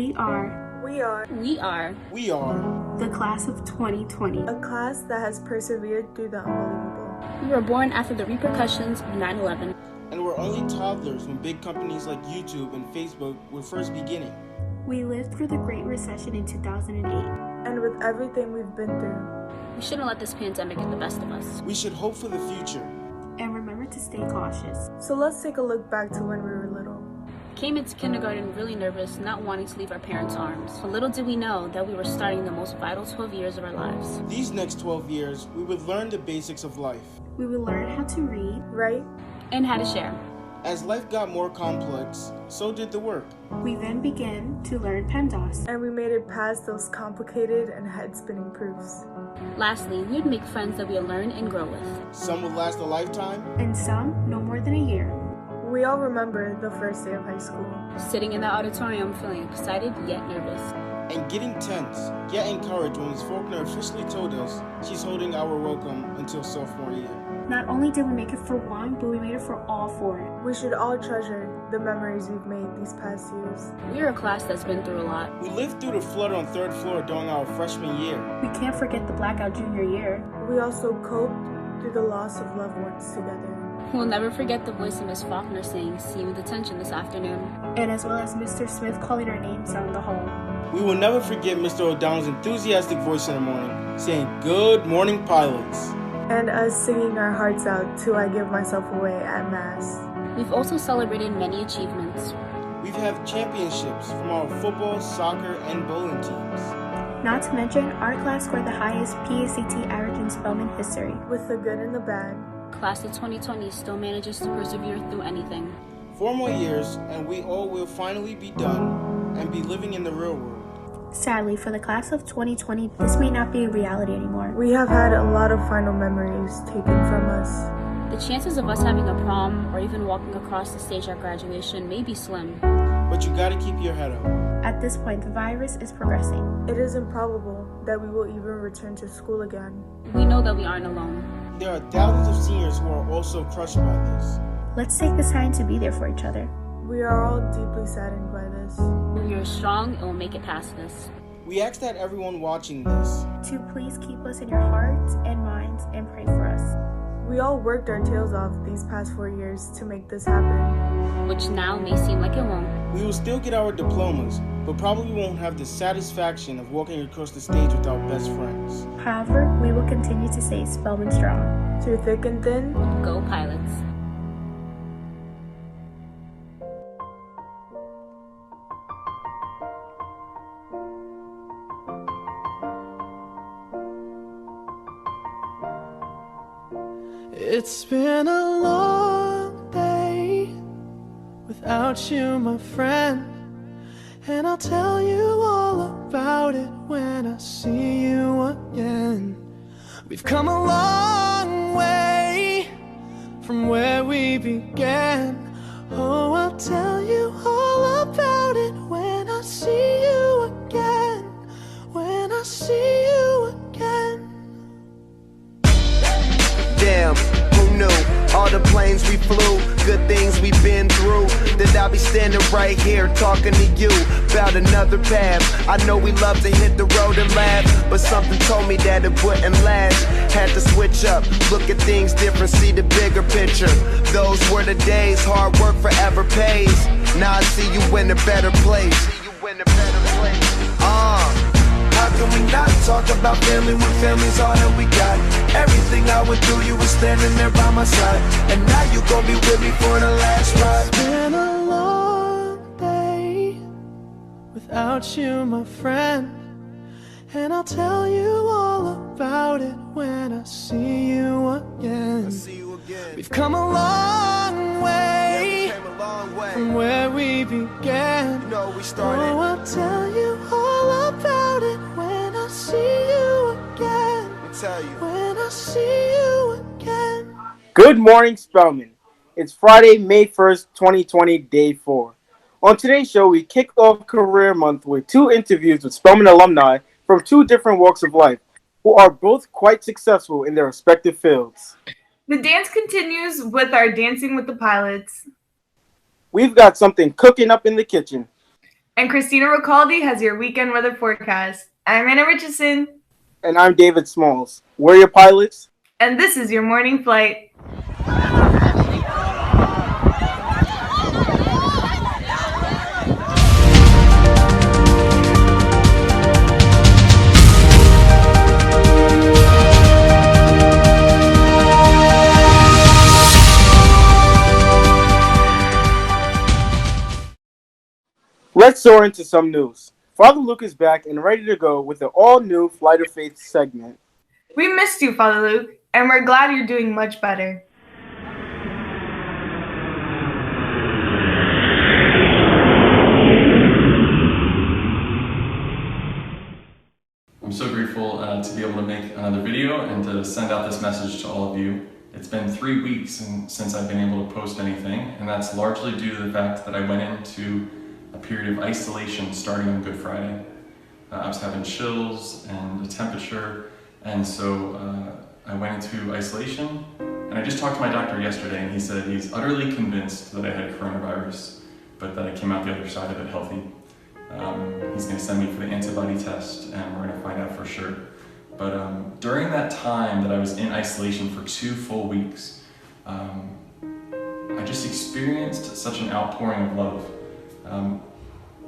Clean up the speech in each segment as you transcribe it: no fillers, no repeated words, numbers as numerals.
We are We are the class of 2020. A class that has persevered through the unbelievable. We were born after the repercussions of 9/11. And we're only toddlers when big companies like YouTube and Facebook were first beginning. We lived through the Great Recession in 2008. And with everything we've been through, We shouldn't let this pandemic get the best of us. We should hope for the future. And remember to stay cautious. so let's take a look back to when we were little. Came into kindergarten really nervous, not wanting to leave our parents' arms. But little did we know that we were starting the most vital 12 years of our lives. These next 12 years, we would learn the basics of life. We will learn how to read. Right? And how to share. As life got more complex, so did the work. We then began to learn PEMDAS. And we made it past those complicated and head-spinning proofs. Lastly, we'd make friends that we'll learn and grow with. Some would last a lifetime, And some no more than a year. We all remember the first day of high school. Sitting in the auditorium feeling excited yet nervous. and getting tense, yet encouraged when Ms. Faulkner officially told us she's holding our welcome until sophomore year. Not only did we make it for one, but we made it for all four. We should all treasure the memories we've made these past years. We're a class that's been through a lot. We lived through the flood on 3rd floor during our freshman year. We can't forget the blackout junior year. We also coped through the loss of loved ones together. We'll never forget the voice of Miss Faulkner saying, "See you in detention this afternoon." And as well as Mr. Smith calling our names down the hall. We will never forget Mr. O'Donnell's enthusiastic voice in the morning, saying, "Good morning, pilots." And us singing our hearts out to I Give Myself Away at Mass. We've also celebrated many achievements. We've had championships from our football, soccer, and bowling teams. Not to mention, our class scored the highest PACT average in Spellman history. With the good and the bad. Class of 2020 still manages to persevere through anything. 4 more years, and we all will finally be done and be living in the real world. Sadly, for the class of 2020, this may not be a reality anymore. We have had a lot of final memories taken from us. The chances of us having a prom or even walking across the stage at graduation may be slim. But you gotta keep your head up. At this point, the virus is progressing. It is improbable that we will even return to school again. We know that we aren't alone. There are thousands of seniors who are also crushed by this. Let's take this time to be there for each other. We are all deeply saddened by this. We are strong and will make it past this. We ask that everyone watching this To please keep us in your hearts and minds and pray for us. We all worked our tails off these past 4 years to make this happen. Which now may seem like it won't. We will still get our diplomas, but probably won't have the satisfaction of walking across the stage with our best friends. However, we will continue to stay Spellman strong. Through thick and thin, Go Pilots. It's been a long day without you, my friend, and I'll tell you all about it when I see you again. We've come a long way from where we began. Oh, I'll tell you all about it when I see you again. When I see you again. Damn, who knew? All the planes we flew, good things we've been through. That I'll be standing right here talking to you about another path. I know we love to hit the road and laugh, but something told me that it wouldn't last. Had to switch up, look at things different, see the bigger picture. Those were the days, hard work forever pays. Now I see you in a better place. How can we not talk about family when family's all that we got? Everything I went through, you were standing there by my side, and now you gon' be with me for the last ride. It's been a long day without you, my friend, and I'll tell you all about it when I see you again. We've come a long way, from where we began. We started. Oh, I'll tell you all about it when I see you again. When I see you again. Good morning, Spellman. It's Friday, May 1st, 2020, day 4. On today's show, we kick off Career Month with 2 interviews with Spellman alumni from 2 different walks of life, who are both quite successful in their respective fields. The dance continues with our Dancing with the Pilots. We've got something cooking up in the kitchen. And Christina Recalde has your weekend weather forecast. I'm Anna Richardson. And I'm David Smalls. We're your pilots. And this is your morning flight. Let's soar into some news. Father Luke is back and ready to go with the all-new Flight of Faith segment. We missed you, Father Luke, and we're glad you're doing much better. I'm so grateful to be able to make another video and to send out this message to all of you. It's been 3 weeks since I've been able to post anything, and that's largely due to the fact that I went into a period of isolation starting on Good Friday. I was having chills and a temperature, and so I went into isolation, and I just talked to my doctor yesterday, and he said he's utterly convinced that I had coronavirus, but that I came out the other side of it healthy. He's going to send me for the antibody test, and we're going to find out for sure. But during that time that I was in isolation for 2 full weeks, I just experienced such an outpouring of love.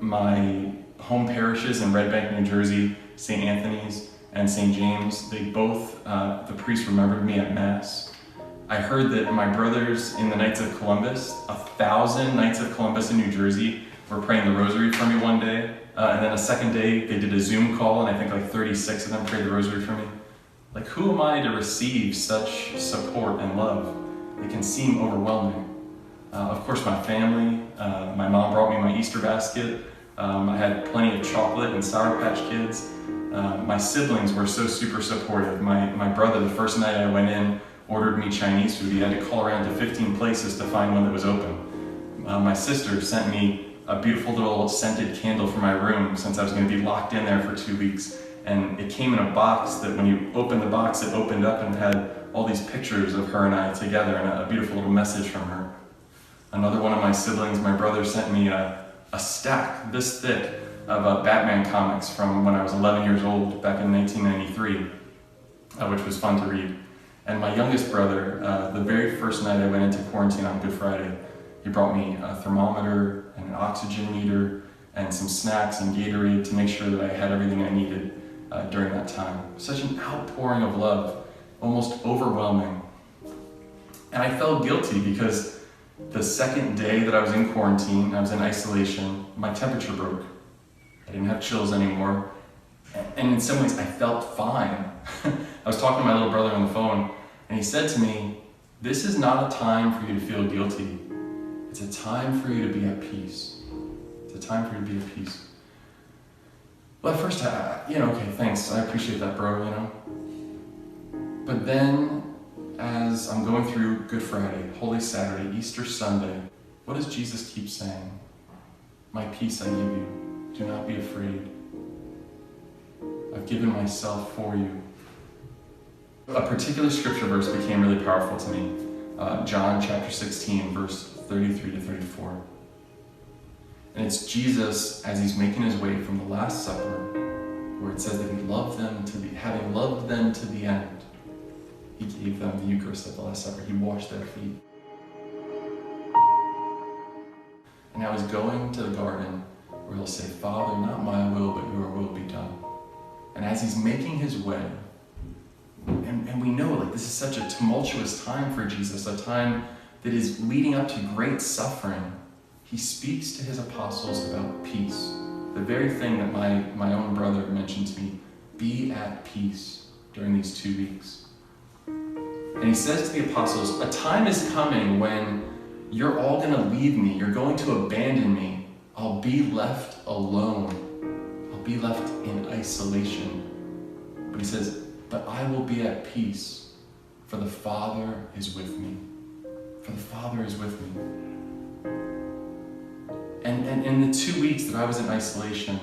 My home parishes in Red Bank, New Jersey, St. Anthony's and St. James, they both, the priest remembered me at Mass. I heard that my brothers in the Knights of Columbus, 1,000 Knights of Columbus in New Jersey, were praying the rosary for me one day. And then a second day, they did a Zoom call, and I think like 36 of them prayed the rosary for me. Like, who am I to receive such support and love? It can seem overwhelming. Of course, my family, my mom brought me my Easter basket. I had plenty of chocolate and Sour Patch Kids. My siblings were so super supportive. My brother, the first night I went in, ordered me Chinese food. He had to call around to 15 places to find one that was open. My sister sent me a beautiful little scented candle for my room since I was going to be locked in there for 2 weeks. And it came in a box that when you opened the box, it opened up and had all these pictures of her and I together and a beautiful little message from her. Another one of my siblings, my brother, sent me a stack this thick of Batman comics from when I was 11 years old back in 1993, which was fun to read. And my youngest brother, the very first night I went into quarantine on Good Friday, he brought me a thermometer and an oxygen meter and some snacks and Gatorade to make sure that I had everything I needed during that time. Such an outpouring of love, almost overwhelming. And I felt guilty because the second day that I was in quarantine, I was in isolation, my temperature broke. I didn't have chills anymore. And in some ways, I felt fine. I was talking to my little brother on the phone, and he said to me, "This is not a time for you to feel guilty. It's a time for you to be at peace. It's a time for you to be at peace." Well, at first, okay, thanks. I appreciate that, bro, But then, as I'm going through Good Friday, Holy Saturday, Easter Sunday, what does Jesus keep saying? "My peace I give you. Do not be afraid. I've given myself for you." A particular scripture verse became really powerful to me. John chapter 16, verse 33 to 34. And it's Jesus as he's making his way from the Last Supper, where it says that he loved them having loved them to the end. He gave them the Eucharist at the Last Supper. He washed their feet. And now he's going to the garden where he'll say, "Father, not my will, but your will be done." And as he's making his way, and we know this is such a tumultuous time for Jesus, a time that is leading up to great suffering, he speaks to his apostles about peace. The very thing that my own brother mentioned to me, be at peace during these 2 weeks. And he says to the apostles, a time is coming when you're all going to leave me, you're going to abandon me. I'll be left alone. I'll be left in isolation. But he says, but I will be at peace, for the Father is with me. For the Father is with me. And in the 2 weeks that I was in isolation,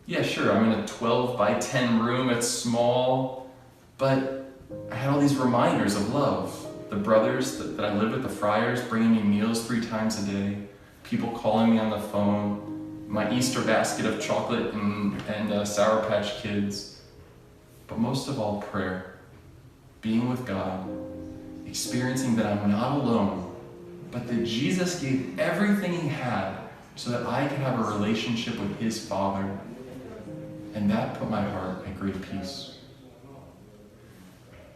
yeah, sure, I'm in a 12 by 10 room, it's small, but I had all these reminders of love. The brothers that I live with, the friars, bringing me meals 3 times a day, people calling me on the phone, my Easter basket of chocolate and Sour Patch Kids, but most of all, prayer. Being with God, experiencing that I'm not alone, but that Jesus gave everything he had so that I could have a relationship with his Father. And that put my heart at great peace.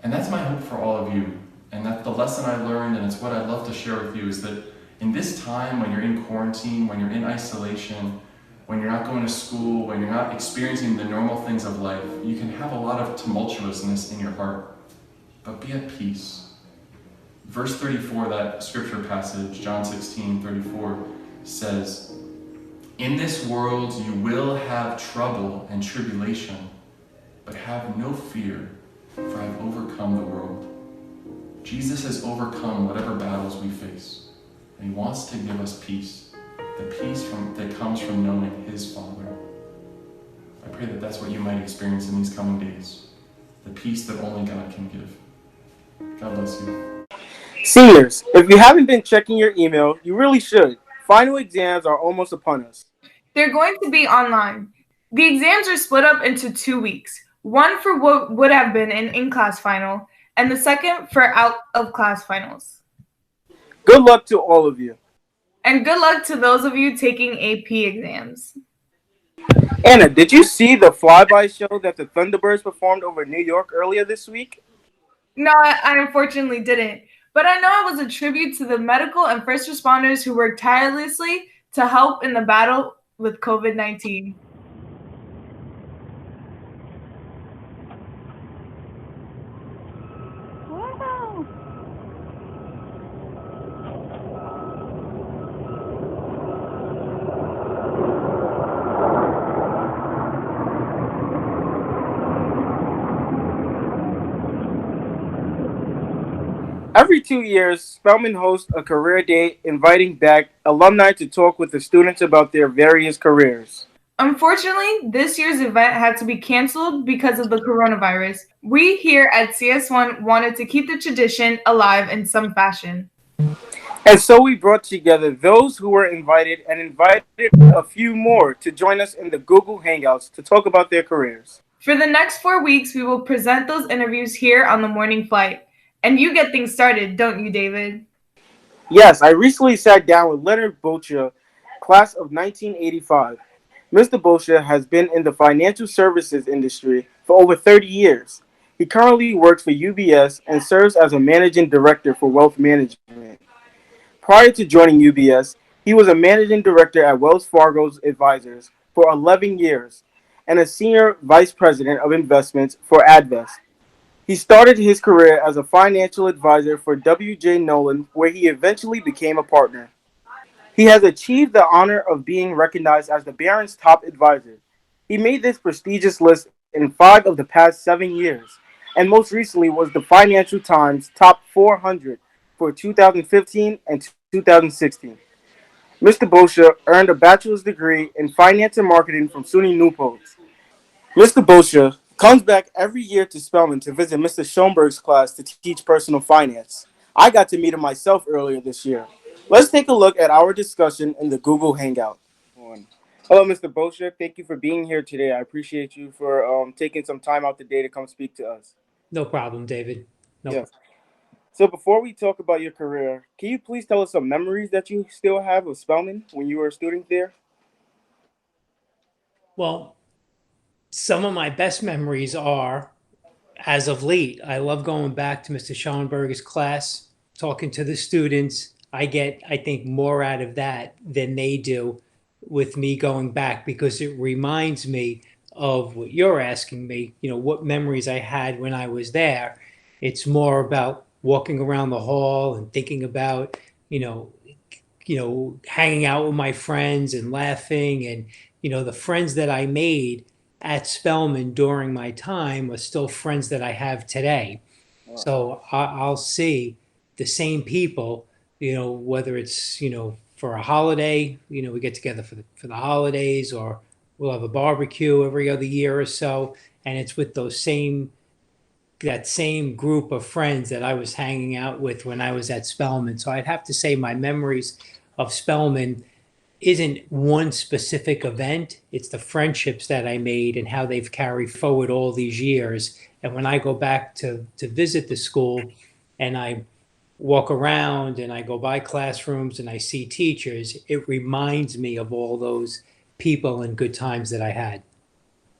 And that's my hope for all of you. And that's the lesson I learned, and it's what I'd love to share with you, is that in this time when you're in quarantine, when you're in isolation, when you're not going to school, when you're not experiencing the normal things of life, you can have a lot of tumultuousness in your heart, but be at peace. Verse 34, that scripture passage, John 16:34, says, "In this world you will have trouble and tribulation, but have no fear, for I've overcome the world." Jesus has overcome whatever battles we face, and he wants to give us peace, the peace that comes from knowing his Father. I pray that that's what you might experience in these coming days, the peace that only God can give. God bless you. Seniors, if you haven't been checking your email, you really should. Final exams are almost upon us. They're going to be online. The exams are split up into 2 weeks, one for what would have been an in-class final, and the second for out-of-class finals. Good luck to all of you. And good luck to those of you taking AP exams. Anna, did you see the flyby show that the Thunderbirds performed over New York earlier this week? No, I unfortunately didn't. But I know it was a tribute to the medical and first responders who worked tirelessly to help in the battle with COVID-19. Every 2 years, Spellman hosts a career day inviting back alumni to talk with the students about their various careers. Unfortunately, this year's event had to be canceled because of the coronavirus. We here at CS1 wanted to keep the tradition alive in some fashion. And so we brought together those who were invited and invited a few more to join us in the Google Hangouts to talk about their careers. For the next 4 weeks, we will present those interviews here on the morning flight. And you get things started, don't you, David? Yes, I recently sat down with Leonard Boccia, class of 1985. Mr. Boccia has been in the financial services industry for over 30 years. He currently works for UBS and serves as a managing director for wealth management. Prior to joining UBS, he was a managing director at Wells Fargo's Advisors for 11 years and a senior vice president of investments for Advest. He started his career as a financial advisor for W.J. Nolan, where he eventually became a partner. He has achieved the honor of being recognized as the Barron's top advisor. He made this prestigious list in 5 of the past 7 years, and most recently was the Financial Times Top 400 for 2015 and 2016. Mr. Boccia earned a bachelor's degree in finance and marketing from SUNY Newport. Mr. Boccia comes back every year to Spellman to visit Mr. Schoenberg's class to teach personal finance. I got to meet him myself earlier this year. Let's take a look at our discussion in the Google Hangout. Hello, Mr. Boccia. Thank you for being here today. I appreciate you for taking some time out today to come speak to us. No problem, David. No. Yes. So before we talk about your career, can you please tell us some memories that you still have of Spellman when you were a student there? Well, some of my best memories are, as of late, I love going back to Mr. Schoenberg's class, talking to the students. I get, I think, more out of that than they do with me going back, because it reminds me of what you're asking me, what memories I had when I was there. It's more about walking around the hall and thinking about, hanging out with my friends and laughing. And, the friends that I made at Spellman during my time are still friends that I have today. Wow. So I'll see the same people, whether it's, for a holiday, we get together for the holidays, or we'll have a barbecue every other year or so. And it's with that same group of friends that I was hanging out with when I was at Spellman. So I'd have to say my memories of Spellman isn't one specific event. It's the friendships that I made and how they've carried forward all these years. And when I go back to visit the school and I walk around and I go by classrooms and I see teachers, it reminds me of all those people and good times that I had.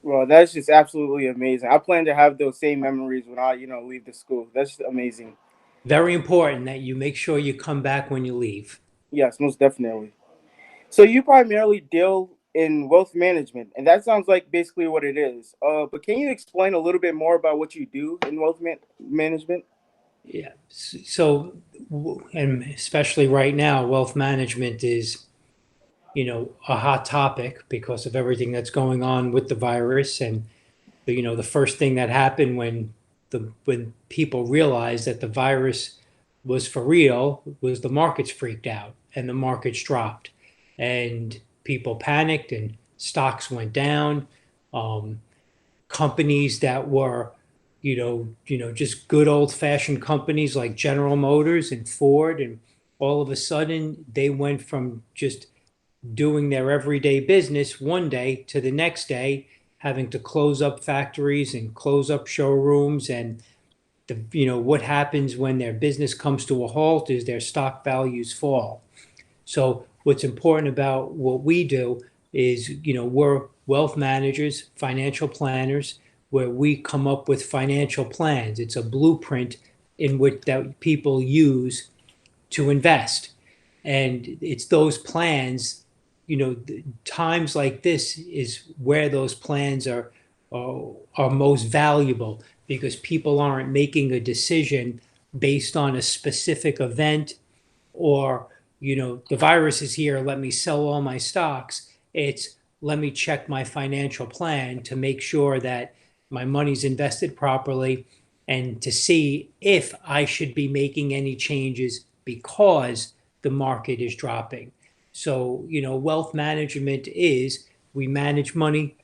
Well, that's just absolutely amazing. I plan to have those same memories when I, leave the school. That's just amazing. Very important that you make sure you come back when you leave. Yes, most definitely. So you primarily deal in wealth management, and that sounds like basically what it is. But can you explain a little bit more about what you do in management? Yeah. So, and especially right now, wealth management is, a hot topic because of everything that's going on with the virus. And, the first thing that happened when people realized that the virus was for real was the markets freaked out and the markets dropped and people panicked and stocks went down. Companies that were, just good old fashioned companies like General Motors and Ford, and all of a sudden they went from just doing their everyday business one day to the next day having to close up factories and close up showrooms. And what happens when their business comes to a halt is their stock values fall. So what's important about what we do is, we're wealth managers, financial planners, where we come up with financial plans. It's a blueprint in which that people use to invest. And it's those plans, times like this is where those plans are most valuable, because people aren't making a decision based on a specific event or, the virus is here, let me sell all my stocks. It's let me check my financial plan to make sure that my money's invested properly and to see if I should be making any changes because the market is dropping. So, wealth management is we manage money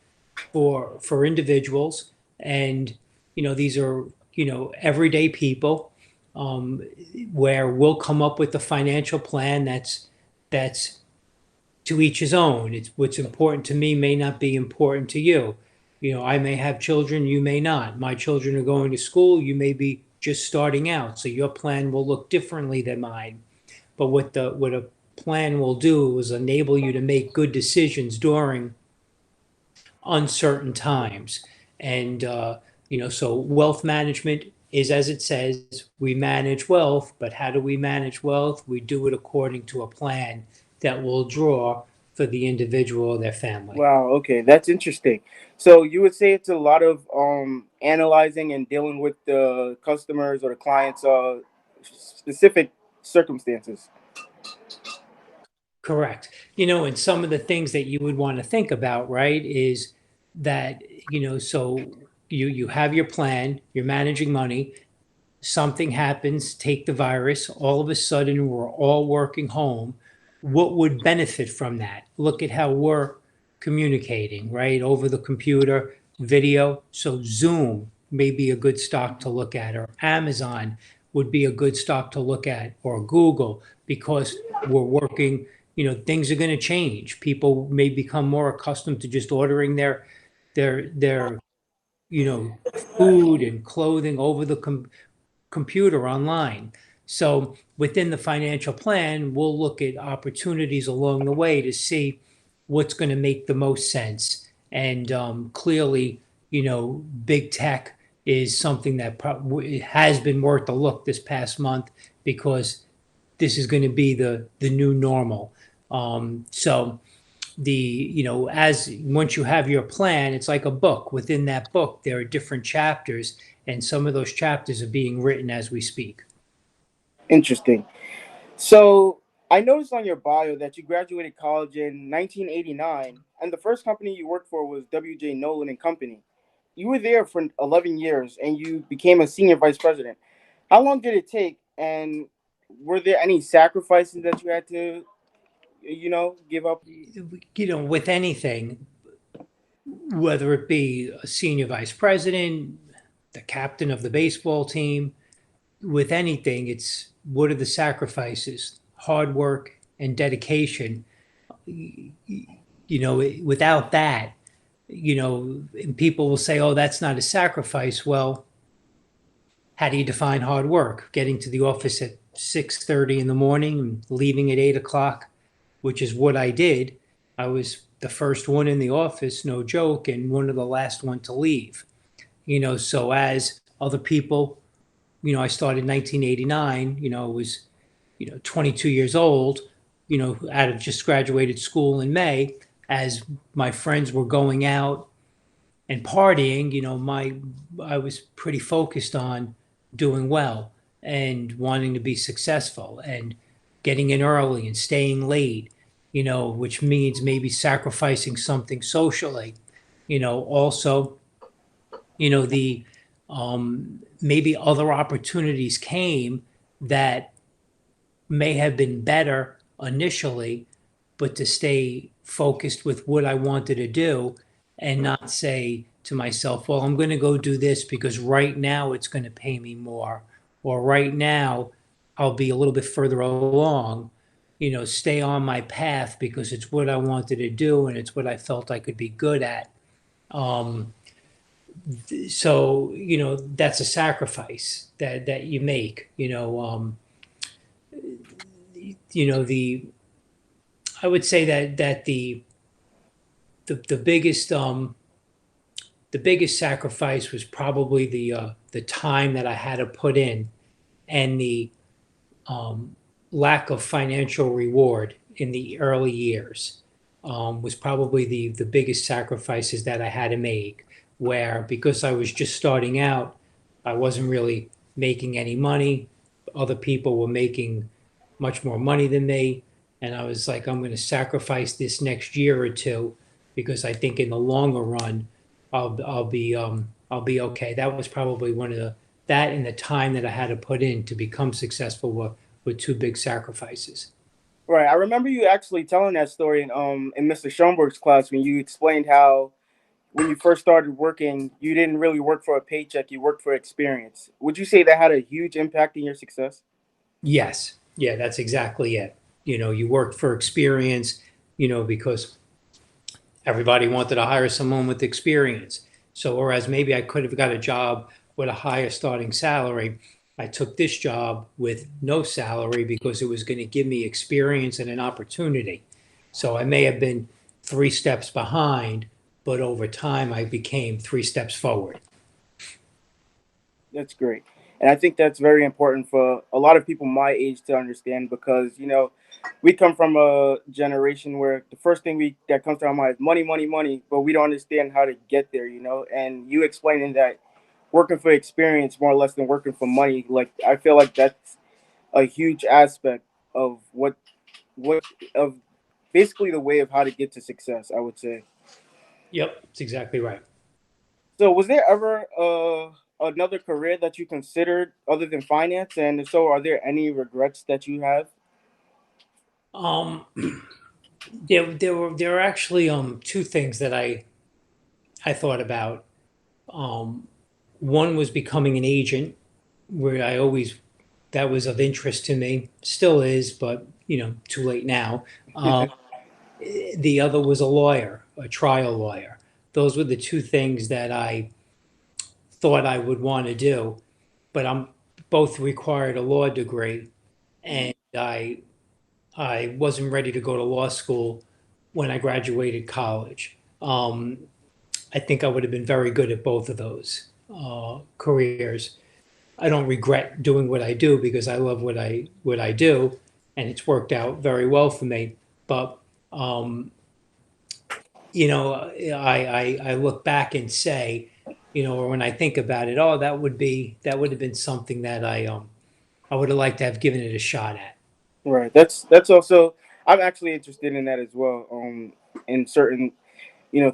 for individuals, and these are everyday people, where we'll come up with a financial plan that's to each his own. It's what's important to me may not be important to you. I may have children, you may not. My children are going to school, you may be just starting out, so your plan will look differently than mine. But what a plan will do is enable you to make good decisions during uncertain times. And so wealth management is, as it says, we manage wealth. But how do we manage wealth? We do it according to a plan that will draw for the individual or their family. Wow, okay, that's interesting. So you would say it's a lot of analyzing and dealing with the customers or the clients' specific circumstances. Correct. And some of the things that you would want to think about, right, is that, so you have your plan, you're managing money, something happens, take the virus, all of a sudden we're all working home. What would benefit from that? Look at how we're communicating, right, over the computer, video. So Zoom may be a good stock to look at, or Amazon would be a good stock to look at, or Google, because we're working. Things are going to change. People may become more accustomed to just ordering their food and clothing over the computer online. So within the financial plan, we'll look at opportunities along the way to see what's going to make the most sense. And clearly, big tech is something that has been worth a look this past month, because this is going to be the new normal. So as once you have your plan, it's like a book. Within that book, there are different chapters, and some of those chapters are being written as we speak. Interesting. So I noticed on your bio that you graduated college in 1989, and the first company you worked for was W.J. Nolan and Company. You were there for 11 years, and you became a senior vice president. How long did it take, and were there any sacrifices that you had to, give up? With anything, whether it be a senior vice president, the captain of the baseball team, with anything, it's what are the sacrifices, hard work and dedication, without that, and people will say, oh, that's not a sacrifice. Well, how do you define hard work? Getting to the office at 6:30 in the morning and leaving at 8 o'clock, which is what I did. I was the first one in the office, no joke, and one of the last one to leave. So as other people, I started in 1989, I was, 22 years old, out of just graduated school in May. As my friends were going out and partying, I was pretty focused on doing well and wanting to be successful and getting in early and staying late, which means maybe sacrificing something socially, also, the maybe other opportunities came that may have been better initially, but to stay focused with what I wanted to do and not say to myself, well, I'm going to go do this because right now it's going to pay me more, or right now I'll be a little bit further along, stay on my path because it's what I wanted to do and it's what I felt I could be good at. So, that's a sacrifice that you make, I would say that the biggest sacrifice was probably the time that I had to put in, and the lack of financial reward in the early years was probably the biggest sacrifices that I had to make, where because I was just starting out, I wasn't really making any money. Other people were making much more money than me. And I was like, I'm going to sacrifice this next year or two because I think in the longer run, I'll be okay. That was probably that and the time that I had to put in to become successful were two big sacrifices. Right. I remember you actually telling that story in Mr. Schoenberg's class when you explained how when you first started working, you didn't really work for a paycheck, you worked for experience. Would you say that had a huge impact in your success? Yes. Yeah, that's exactly it. You worked for experience, because everybody wanted to hire someone with experience. So, whereas maybe I could have got a job with a higher starting salary, I took this job with no salary because it was going to give me experience and an opportunity. So I may have been 3 steps behind, but over time I became 3 steps forward. That's great. And I think that's very important for a lot of people my age to understand because, we come from a generation where the first thing that comes to our mind is money, money, money, but we don't understand how to get there, and you explaining that working for experience more or less than working for money, like I feel like that's a huge aspect of what of basically the way of how to get to success, I would say. Yep, that's exactly right. So was there ever another career that you considered other than finance? And if so, are there any regrets that you have? There were actually 2 things that I thought about. One was becoming an agent, where that was of interest to me, still is, but too late now. The other was a lawyer, a trial lawyer. Those were the 2 things that I thought I would want to do, but both required a law degree, and I wasn't ready to go to law school when I graduated college. I think I would have been very good at both of those careers. I don't regret doing what I do because I love what I do, and it's worked out very well for me. But I look back and say, or when I think about it, oh, that would have been something that I would have liked to have given it a shot at. Right. That's also I'm actually interested in that as well. In certain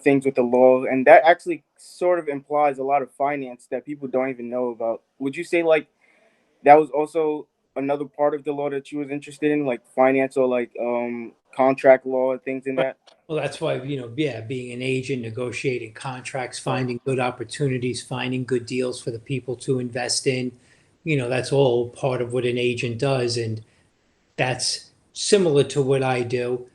things with the law, and that actually sort of implies a lot of finance that people don't even know about. Would you say like that was also another part of the law that you was interested in, like finance or like contract law and things in that? Well, that's why, being an agent, negotiating contracts, finding good opportunities, finding good deals for the people to invest in, that's all part of what an agent does. And that's similar to what I do.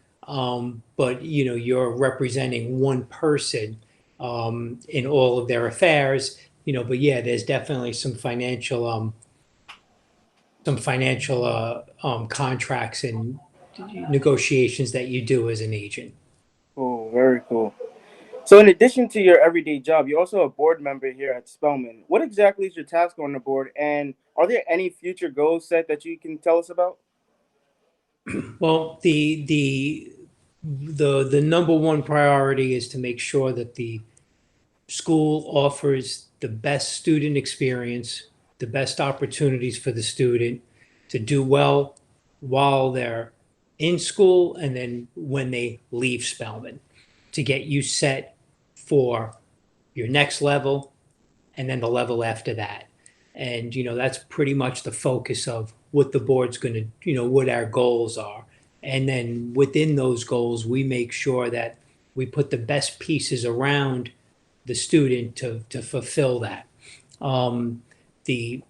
but you're representing one person in all of their affairs. But yeah, there's definitely some financial contracts and negotiations that you do as an agent. Oh, very cool. So, in addition to your everyday job, you're also a board member here at Spellman. What exactly is your task on the board, and are there any future goals set that you can tell us about? Well, the number one priority is to make sure that the school offers the best student experience, the best opportunities for the student to do well while they're in school and then when they leave Spellman, to get you set for your next level and then the level after that. And that's pretty much the focus of what the board's going to, what our goals are. And then within those goals, we make sure that we put the best pieces around the student to fulfill that. The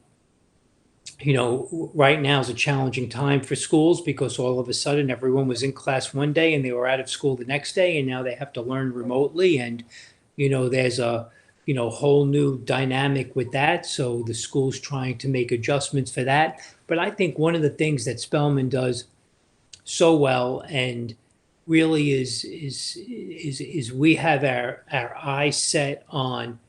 right now is a challenging time for schools because all of a sudden everyone was in class one day and they were out of school the next day, and now they have to learn remotely. And there's a whole new dynamic with that. So the school's trying to make adjustments for that. But I think one of the things that Spellman does so well and really is we have our eyes set on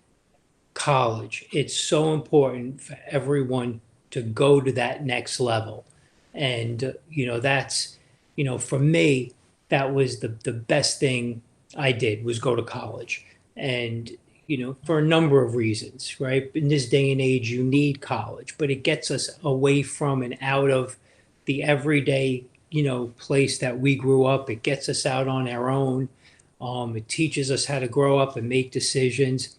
college. It's so important for everyone to go to that next level. And that's for me, that was the best thing I did, was go to college. And for a number of reasons, right? In this day and age, you need college, but it gets us away from and out of the everyday place that we grew up. It gets us out on our own. It teaches us how to grow up and make decisions,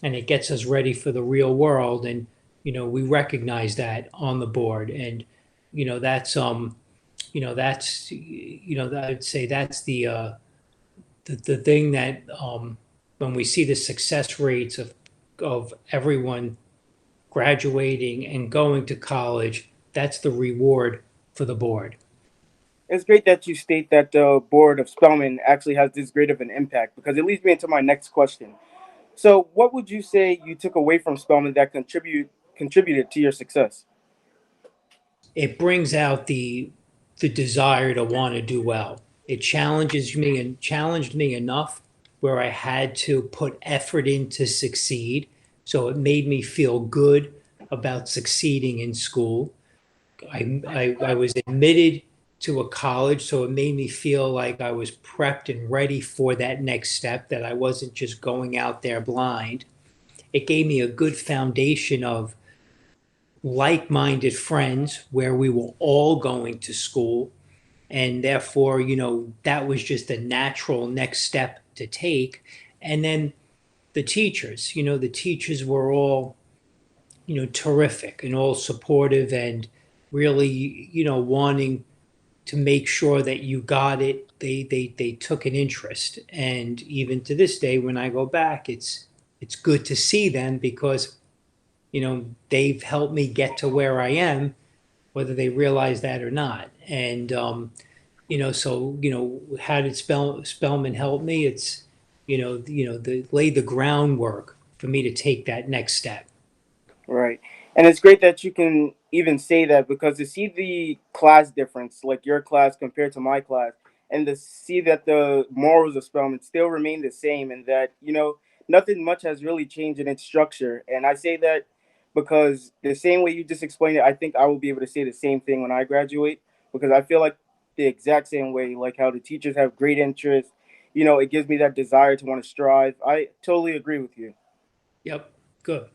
and it gets us ready for the real world. And we recognize that on the board. And that's I'd say that's the thing that when we see the success rates of everyone graduating and going to college, that's the reward for the board. It's great that you state that the board of Spellman actually has this great of an impact, because it leads me into my next question. So, what would you say you took away from Spellman that contributed to your success? It brings out the desire to want to do well. It challenges me and challenged me enough where I had to put effort in to succeed. So it made me feel good about succeeding in school. I was admitted to a college, so it made me feel like I was prepped and ready for that next step, that I wasn't just going out there blind. It gave me a good foundation of like-minded friends where we were all going to school. And therefore, that was just a natural next step to take. And then the teachers were all, terrific and all supportive and really, wanting to make sure that you got it. They took an interest. And even to this day, when I go back, it's good to see them because, they've helped me get to where I am, whether they realize that or not. And, how did Spellman help me? It's, lay the groundwork for me to take that next step. Right. And it's great that you can even say that, because to see the class difference, like your class compared to my class, and to see that the morals of Spellman still remain the same, and that, nothing much has really changed in its structure. And I say that because the same way you just explained it, I think I will be able to say the same thing when I graduate, because I feel like the exact same way, like how the teachers have great interest, it gives me that desire to want to strive. I totally agree with you. Yep. Good.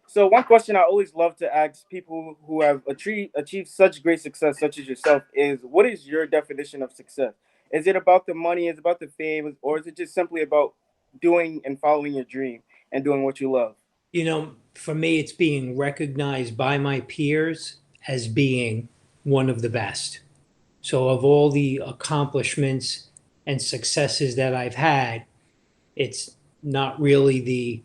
So one question I always love to ask people who have achieved such great success, such as yourself, is what is your definition of success? Is it about the money? Is it about the fame? Or is it just simply about doing and following your dream and doing what you love? For me, it's being recognized by my peers as being one of the best. So of all the accomplishments and successes that I've had, it's not really the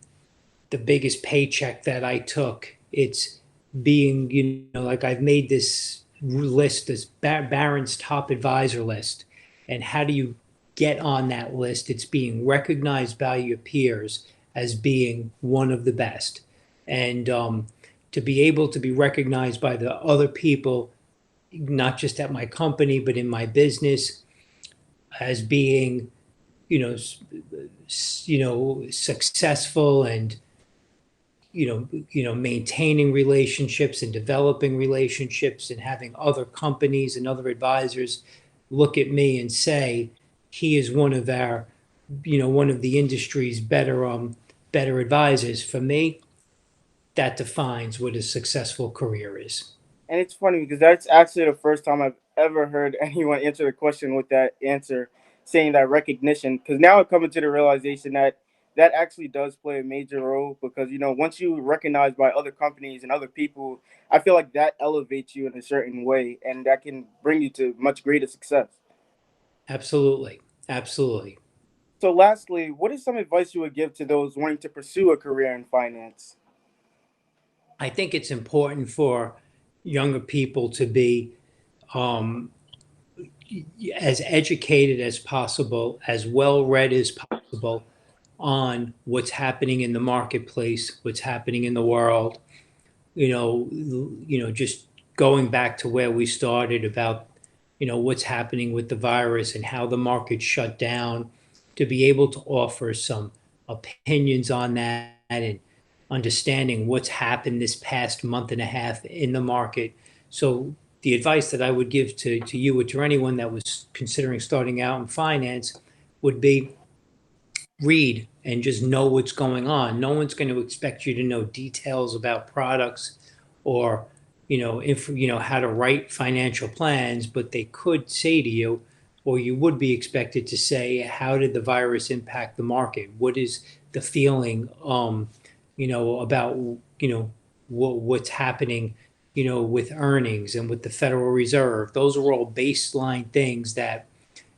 biggest paycheck that I took. It's being, like I've made this list, this Barron's top advisor list. And how do you get on that list? It's being recognized by your peers as being one of the best. And to be able to be recognized by the other people, not just at my company, but in my business, as being, successful and, maintaining relationships and developing relationships and having other companies and other advisors look at me and say, he is one of our, one of the industry's better advisors. For me, that defines what a successful career is. And it's funny because that's actually the first time I've ever heard anyone answer the question with that answer, saying that recognition. Because now I'm coming to the realization that that actually does play a major role. Because once you recognize by other companies and other people, I feel like that elevates you in a certain way, and that can bring you to much greater success. Absolutely, absolutely. So, lastly, what is some advice you would give to those wanting to pursue a career in finance? I think it's important for younger people to be um, as educated as possible, as well read as possible on what's happening in the marketplace, what's happening in the world. Just going back to where we started about, what's happening with the virus and how the market shut down, to be able to offer some opinions on that and understanding what's happened this past month and a half in the market. So the advice that I would give to you or to anyone that was considering starting out in finance would be read and just know what's going on. No one's going to expect you to know details about products or how to write financial plans, but they could say to you, or you would be expected to say, how did the virus impact the market? What is the feeling about what's happening with earnings and with the Federal Reserve? Those are all baseline things that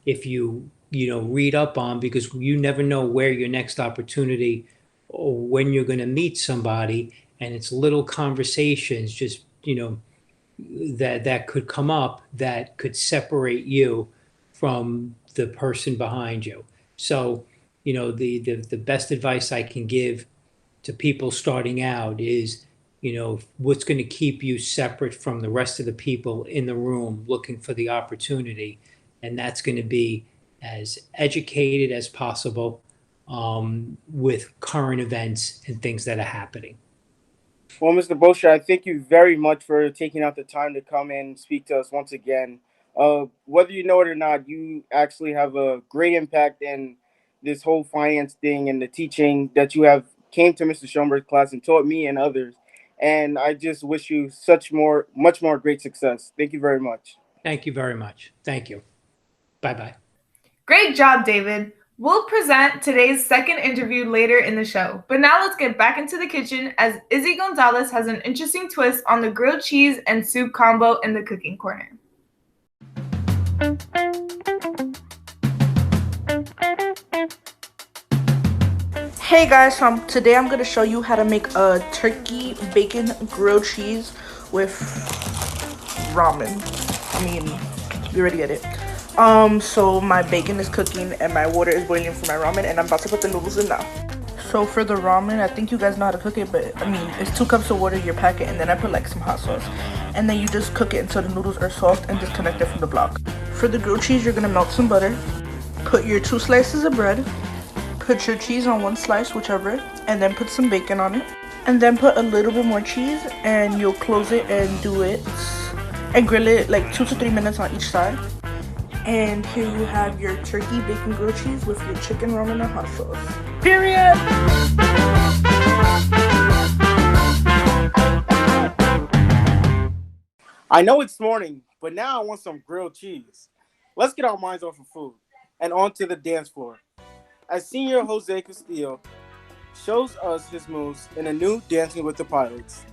if you read up on, because you never know where your next opportunity or when you're going to meet somebody, and it's little conversations just that could come up that could separate you from the person behind you. So the best advice I can give to people starting out is what's going to keep you separate from the rest of the people in the room looking for the opportunity, and that's going to be as educated as possible with current events and things that are happening. Well, Mr. Boccia, I thank you very much for taking out the time to come in and speak to us once again. Whether you know it or not, you actually have a great impact in this whole finance thing and the teaching that you have came to Mr. Schoenberg's class and taught me and others. And I just wish you much more great success. Thank you very much. Thank you very much. Thank you. Bye-bye. Great job, David. We'll present today's second interview later in the show. But now let's get back into the kitchen as Izzy Gonzalez has an interesting twist on the grilled cheese and soup combo in the cooking corner. Hey guys, today I'm going to show you how to make a turkey bacon grilled cheese with ramen. I mean, you already get it. So my bacon is cooking and my water is boiling for my ramen, and I'm about to put the noodles in now. So for the ramen, I think you guys know how to cook it, but I mean, it's 2 cups of water in your packet, and then I put like some hot sauce. And then you just cook it until the noodles are soft and disconnect it from the block. For the grilled cheese, you're going to melt some butter, put your 2 slices of bread, put your cheese on 1 slice, whichever, and then put some bacon on it. And then put a little bit more cheese, and you'll close it and do it and grill it like 2 to 3 minutes on each side. And here you have your turkey bacon grilled cheese with your chicken ramen and hot sauce. Period! I know it's morning, but now I want some grilled cheese. Let's get our minds off of food and onto the dance floor. As senior Jose Castillo shows us his moves in a new Dancing with the Pilots.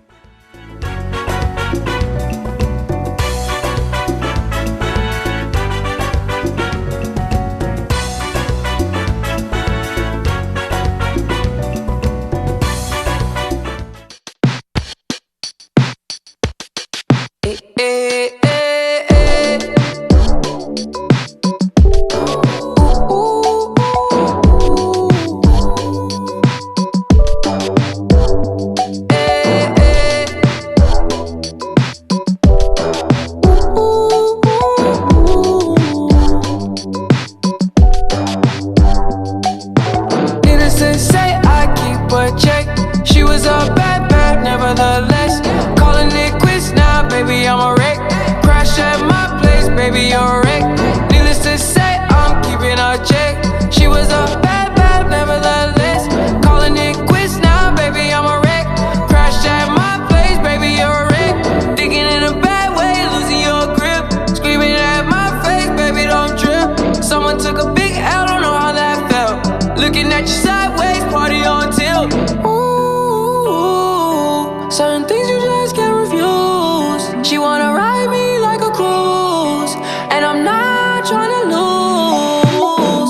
a bad, bad, nevertheless. Calling it quits now, baby, I'm a wreck. Crash at my place, baby, you're a wreck. Needless to say, I'm keeping a check. She was a bad, bad, nevertheless. Calling it quits now, baby, I'm a wreck. Crash at my place, baby, you're a wreck. Thinking in a bad way, losing your grip. Screaming at my face, baby, don't trip. Someone took a big L, don't know how that felt. Looking at you sideways, party on tilt. Ooh, certain things you just can't refuse. She wanna ride me like a cruise, and I'm not trying to lose.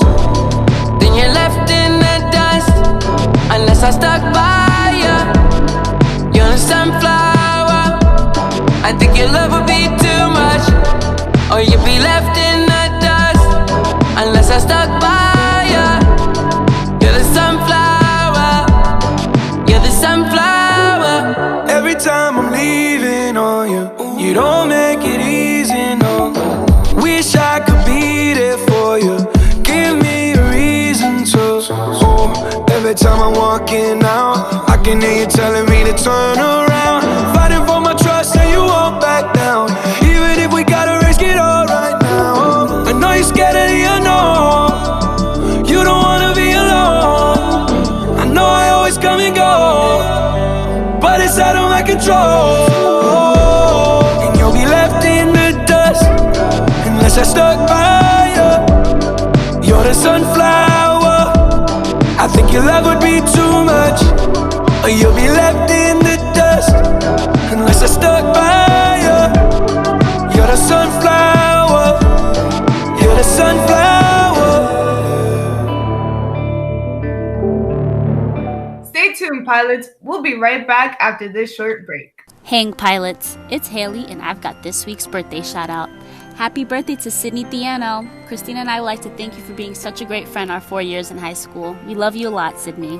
Then you're left in the dust, unless I stuck by ya. You're a sunflower. I think your love would be too much, or you'd be left in the dust, unless I stuck by ya. You're the sunflower. You're the sunflower. Every time I'm leaving on you, you don't make it easy, no. Wish I could be there for you. Give me a reason to. Oh, every time I'm walking out, I can hear you telling me to turn around. Fighting for my trust and you won't back down. Even if we gotta risk it all right now. I know you're scared of the unknown. You don't wanna be alone. I know I always come and go, but it's out of my control. And you'll be left in the dust, unless I stuck by you. You're the sunflower. I think your love would be too much, or you'll be left in the dust, unless I stuck by you. You're the sunflower. You're the sunflower. Stay tuned, pilots. We'll be right back after this short break. Hang pilots, it's Haley and I've got this week's birthday shout out. Happy birthday to Sydney Thiano. Christina and I would like to thank you for being such a great friend our 4 years in high school. We love you a lot, Sydney.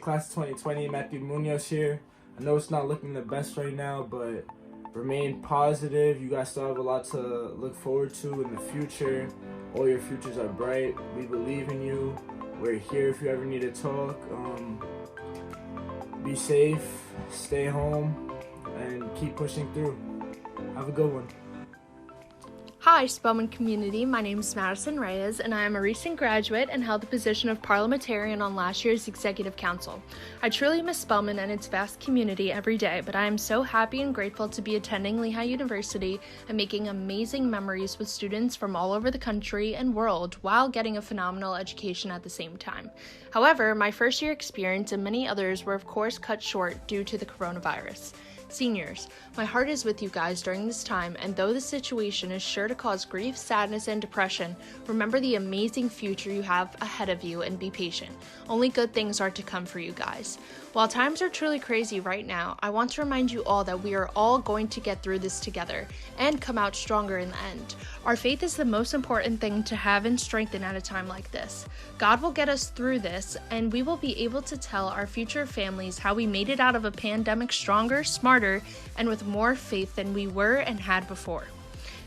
Class 2020, Matthew Munoz here. I know it's not looking the best right now, but remain positive. You guys still have a lot to look forward to in the future. All your futures are bright. We believe in you. We're here if you ever need to talk. Be safe, stay home, and keep pushing through. Have a good one. Hi, Spellman community. My name is Madison Reyes, and I am a recent graduate and held the position of parliamentarian on last year's Executive Council. I truly miss Spellman and its vast community every day, but I am so happy and grateful to be attending Lehigh University and making amazing memories with students from all over the country and world while getting a phenomenal education at the same time. However, my first year experience and many others were of course cut short due to the coronavirus. Seniors, my heart is with you guys during this time, and though the situation is sure to cause grief, sadness, and depression, remember the amazing future you have ahead of you and be patient. Only good things are to come for you guys. While times are truly crazy right now, I want to remind you all that we are all going to get through this together and come out stronger in the end. Our faith is the most important thing to have and strengthen at a time like this. God will get us through this, and we will be able to tell our future families how we made it out of a pandemic stronger, smarter, and with more faith than we were and had before.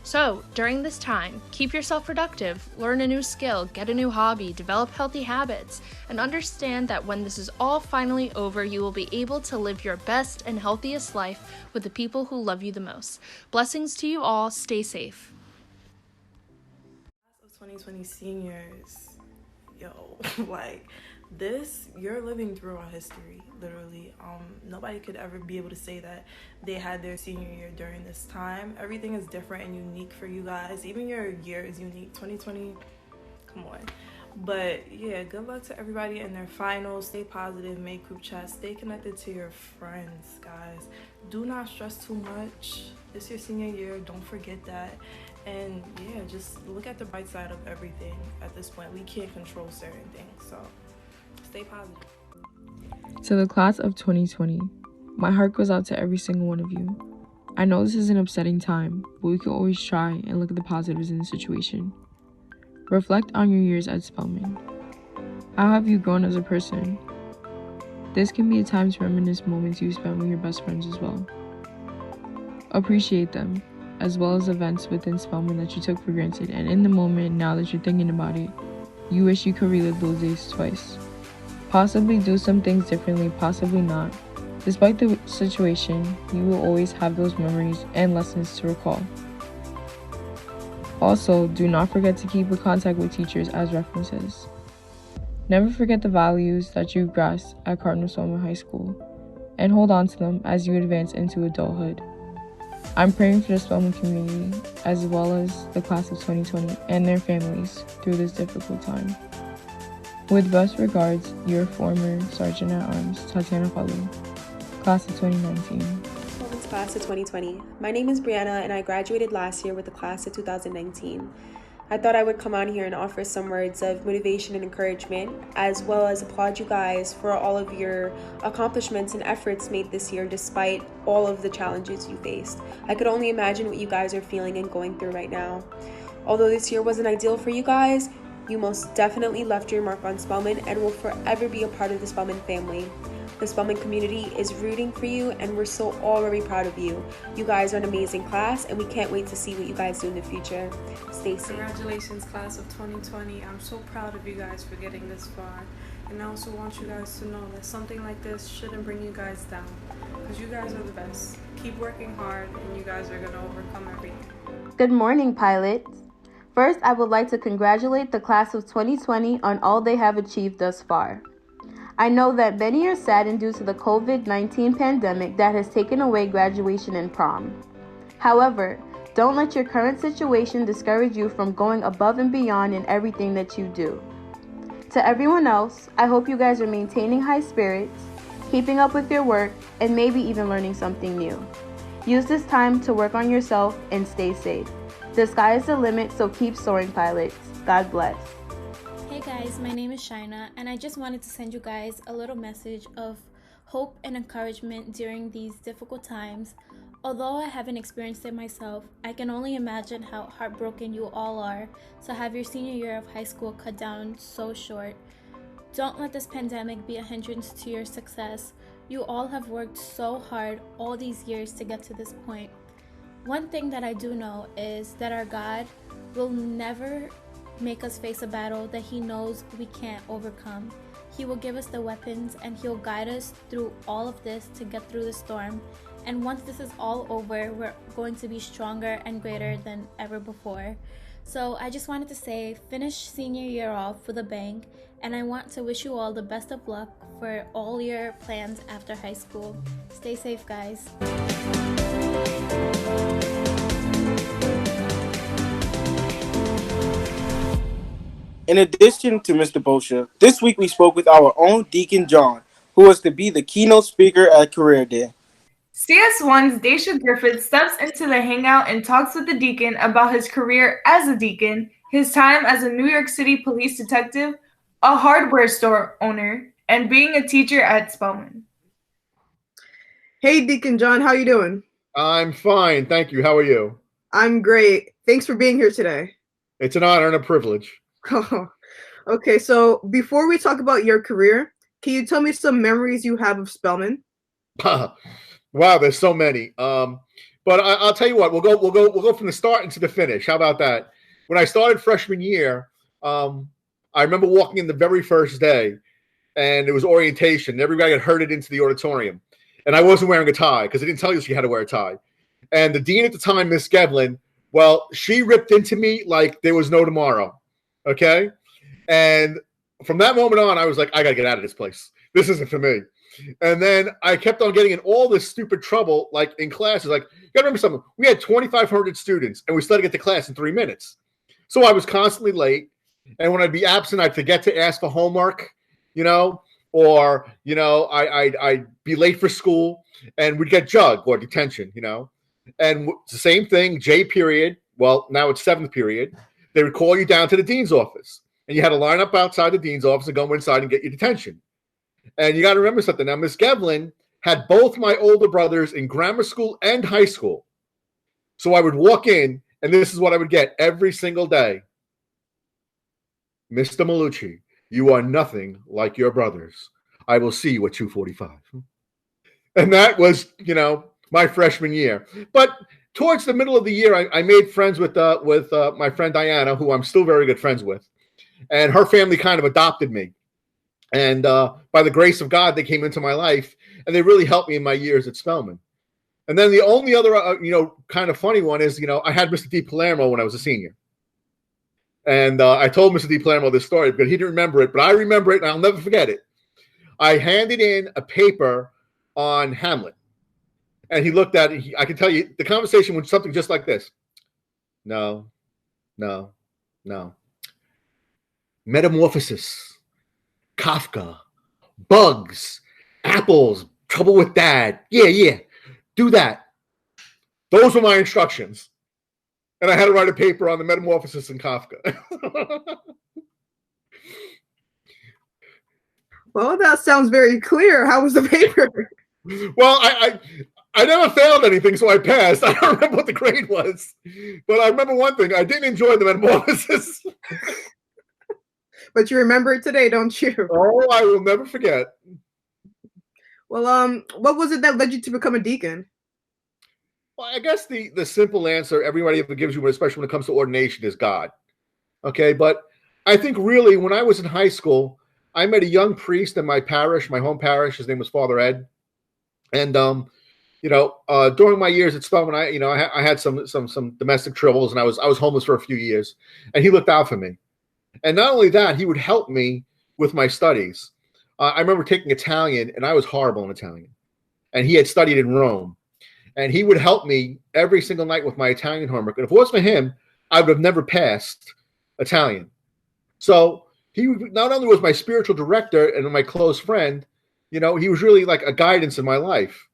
So, during this time, keep yourself productive, learn a new skill, get a new hobby, develop healthy habits, and understand that when this is all finally over, you will be able to live your best and healthiest life with the people who love you the most. Blessings to you all. Stay safe. Class of 2020 seniors, yo, like this, you're living through our history, literally. Nobody could ever be able to say that they had their senior year during this time. Everything is different and unique for you guys. Even your year is unique. 2020, come on. But yeah, good luck to everybody in their finals. Stay positive, make group chats, stay connected to your friends, guys. Do not stress too much. It's your senior year, don't forget that. And yeah, just look at the bright side of everything at this point. We can't control certain things, so stay positive. To the class of 2020, my heart goes out to every single one of you. I know this is an upsetting time, but we can always try and look at the positives in the situation. Reflect on your years at Spellman. How have you grown as a person? This can be a time to reminisce moments you spent with your best friends as well. Appreciate them, as well as events within Spellman that you took for granted, and in the moment, now that you're thinking about it, you wish you could relive those days twice. Possibly do some things differently, possibly not. Despite the situation, you will always have those memories and lessons to recall. Also, do not forget to keep in contact with teachers as references. Never forget the values that you grasped at Cardinal Spellman High School, and hold on to them as you advance into adulthood. I'm praying for the Spellman community, as well as the class of 2020 and their families through this difficult time. With best regards, your former Sergeant at Arms, Tatiana Falu, class of 2019. Spellman's class of 2020. My name is Brianna, and I graduated last year with the class of 2019. I thought I would come on here and offer some words of motivation and encouragement, as well as applaud you guys for all of your accomplishments and efforts made this year despite all of the challenges you faced. I could only imagine what you guys are feeling and going through right now. Although this year wasn't ideal for you guys, you most definitely left your mark on Spellman and will forever be a part of the Spellman family. The Spellman community is rooting for you, and we're so all very proud of you. You guys are an amazing class, and we can't wait to see what you guys do in the future. Stay safe. Congratulations, class of 2020. I'm so proud of you guys for getting this far. And I also want you guys to know that something like this shouldn't bring you guys down, because you guys are the best. Keep working hard, and you guys are going to overcome everything. Good morning, pilots. First, I would like to congratulate the class of 2020 on all they have achieved thus far. I know that many are saddened due to the COVID-19 pandemic that has taken away graduation and prom. However, don't let your current situation discourage you from going above and beyond in everything that you do. To everyone else, I hope you guys are maintaining high spirits, keeping up with your work, and maybe even learning something new. Use this time to work on yourself and stay safe. The sky is the limit, so keep soaring, pilots. God bless. Hey guys, my name is Shyna, and I just wanted to send you guys a little message of hope and encouragement during these difficult times. Although I haven't experienced it myself, I can only imagine how heartbroken you all are to have your senior year of high school cut down so short. Don't let this pandemic be a hindrance to your success. You all have worked so hard all these years to get to this point. One thing that I do know is that our God will never make us face a battle that He knows we can't overcome. He will give us the weapons, and He'll guide us through all of this to get through the storm. And once this is all over, we're going to be stronger and greater than ever before. So I just wanted to say, finish senior year off with a bang, and I want to wish you all the best of luck for all your plans after high school. Stay safe, guys. In addition to Mr. Boccia, this week we spoke with our own Deacon John, who was to be the keynote speaker at Career Day. CS1's Dasha Griffiths steps into the hangout and talks with the deacon about his career as a deacon, his time as a New York City police detective, a hardware store owner, and being a teacher at Spellman. Hey, Deacon John, how you doing? I'm fine, thank you. How are you? I'm great. Thanks for being here today. It's an honor and a privilege. Okay, so before we talk about your career, can you tell me some memories you have of Spellman? Wow, there's so many. But I'll tell you what. We'll go from the start into the finish. How about that? When I started freshman year, I remember walking in the very first day, and it was orientation. And everybody got herded into the auditorium, and I wasn't wearing a tie because they didn't tell you she had to wear a tie. And the dean at the time, Miss Gevlin, well, she ripped into me like there was no tomorrow. Okay. And from that moment on, I was like, I got to get out of this place. This isn't for me. And then I kept on getting in all this stupid trouble, like in classes. Like, you got to remember something. We had 2,500 students, and we started to get to class in 3 minutes. So I was constantly late. And when I'd be absent, I'd forget to ask for homework, or, I'd be late for school, and we'd get jug or detention, And it's the same thing, J period. Well, now it's 7th period. They would call you down to the dean's office. And you had to line up outside the dean's office and go inside and get your detention. And you got to remember something. Now, Miss Gevlin had both my older brothers in grammar school and high school. So I would walk in, and this is what I would get every single day. Mr. Maulucci, you are nothing like your brothers. I will see you at 2:45. And that was, my freshman year. But towards the middle of the year, I made friends with my friend Diana, who I'm still very good friends with. And her family kind of adopted me. And by the grace of God, they came into my life, and they really helped me in my years at Spellman. And then the only other, kind of funny one is, I had Mr. D. Palermo when I was a senior. And I told Mr. D. Palermo this story because he didn't remember it, but I remember it, and I'll never forget it. I handed in a paper on Hamlet. And he looked at it. I can tell you, the conversation was something just like this. No. Metamorphosis, Kafka, bugs, apples, trouble with dad. Yeah, do that. Those were my instructions. And I had to write a paper on the metamorphosis in Kafka. Well, that sounds very clear. How was the paper? Well, I never failed anything, so I passed. I don't remember what the grade was. But I remember one thing. I didn't enjoy the metamorphosis. But you remember it today, don't you? Oh, I will never forget. Well, what was it that led you to become a deacon? Well, I guess the simple answer everybody ever gives you, especially when it comes to ordination, is God. Okay, but I think really when I was in high school, I met a young priest in my parish, my home parish. His name was Father Ed. And, during my years at Spellman, I had some domestic troubles, and I was homeless for a few years, and he looked out for me. And not only that, he would help me with my studies. I remember taking Italian, and I was horrible in Italian. And he had studied in Rome. And he would help me every single night with my Italian homework. And if it wasn't for him, I would have never passed Italian. So he not only was my spiritual director and my close friend, he was really like a guidance in my life.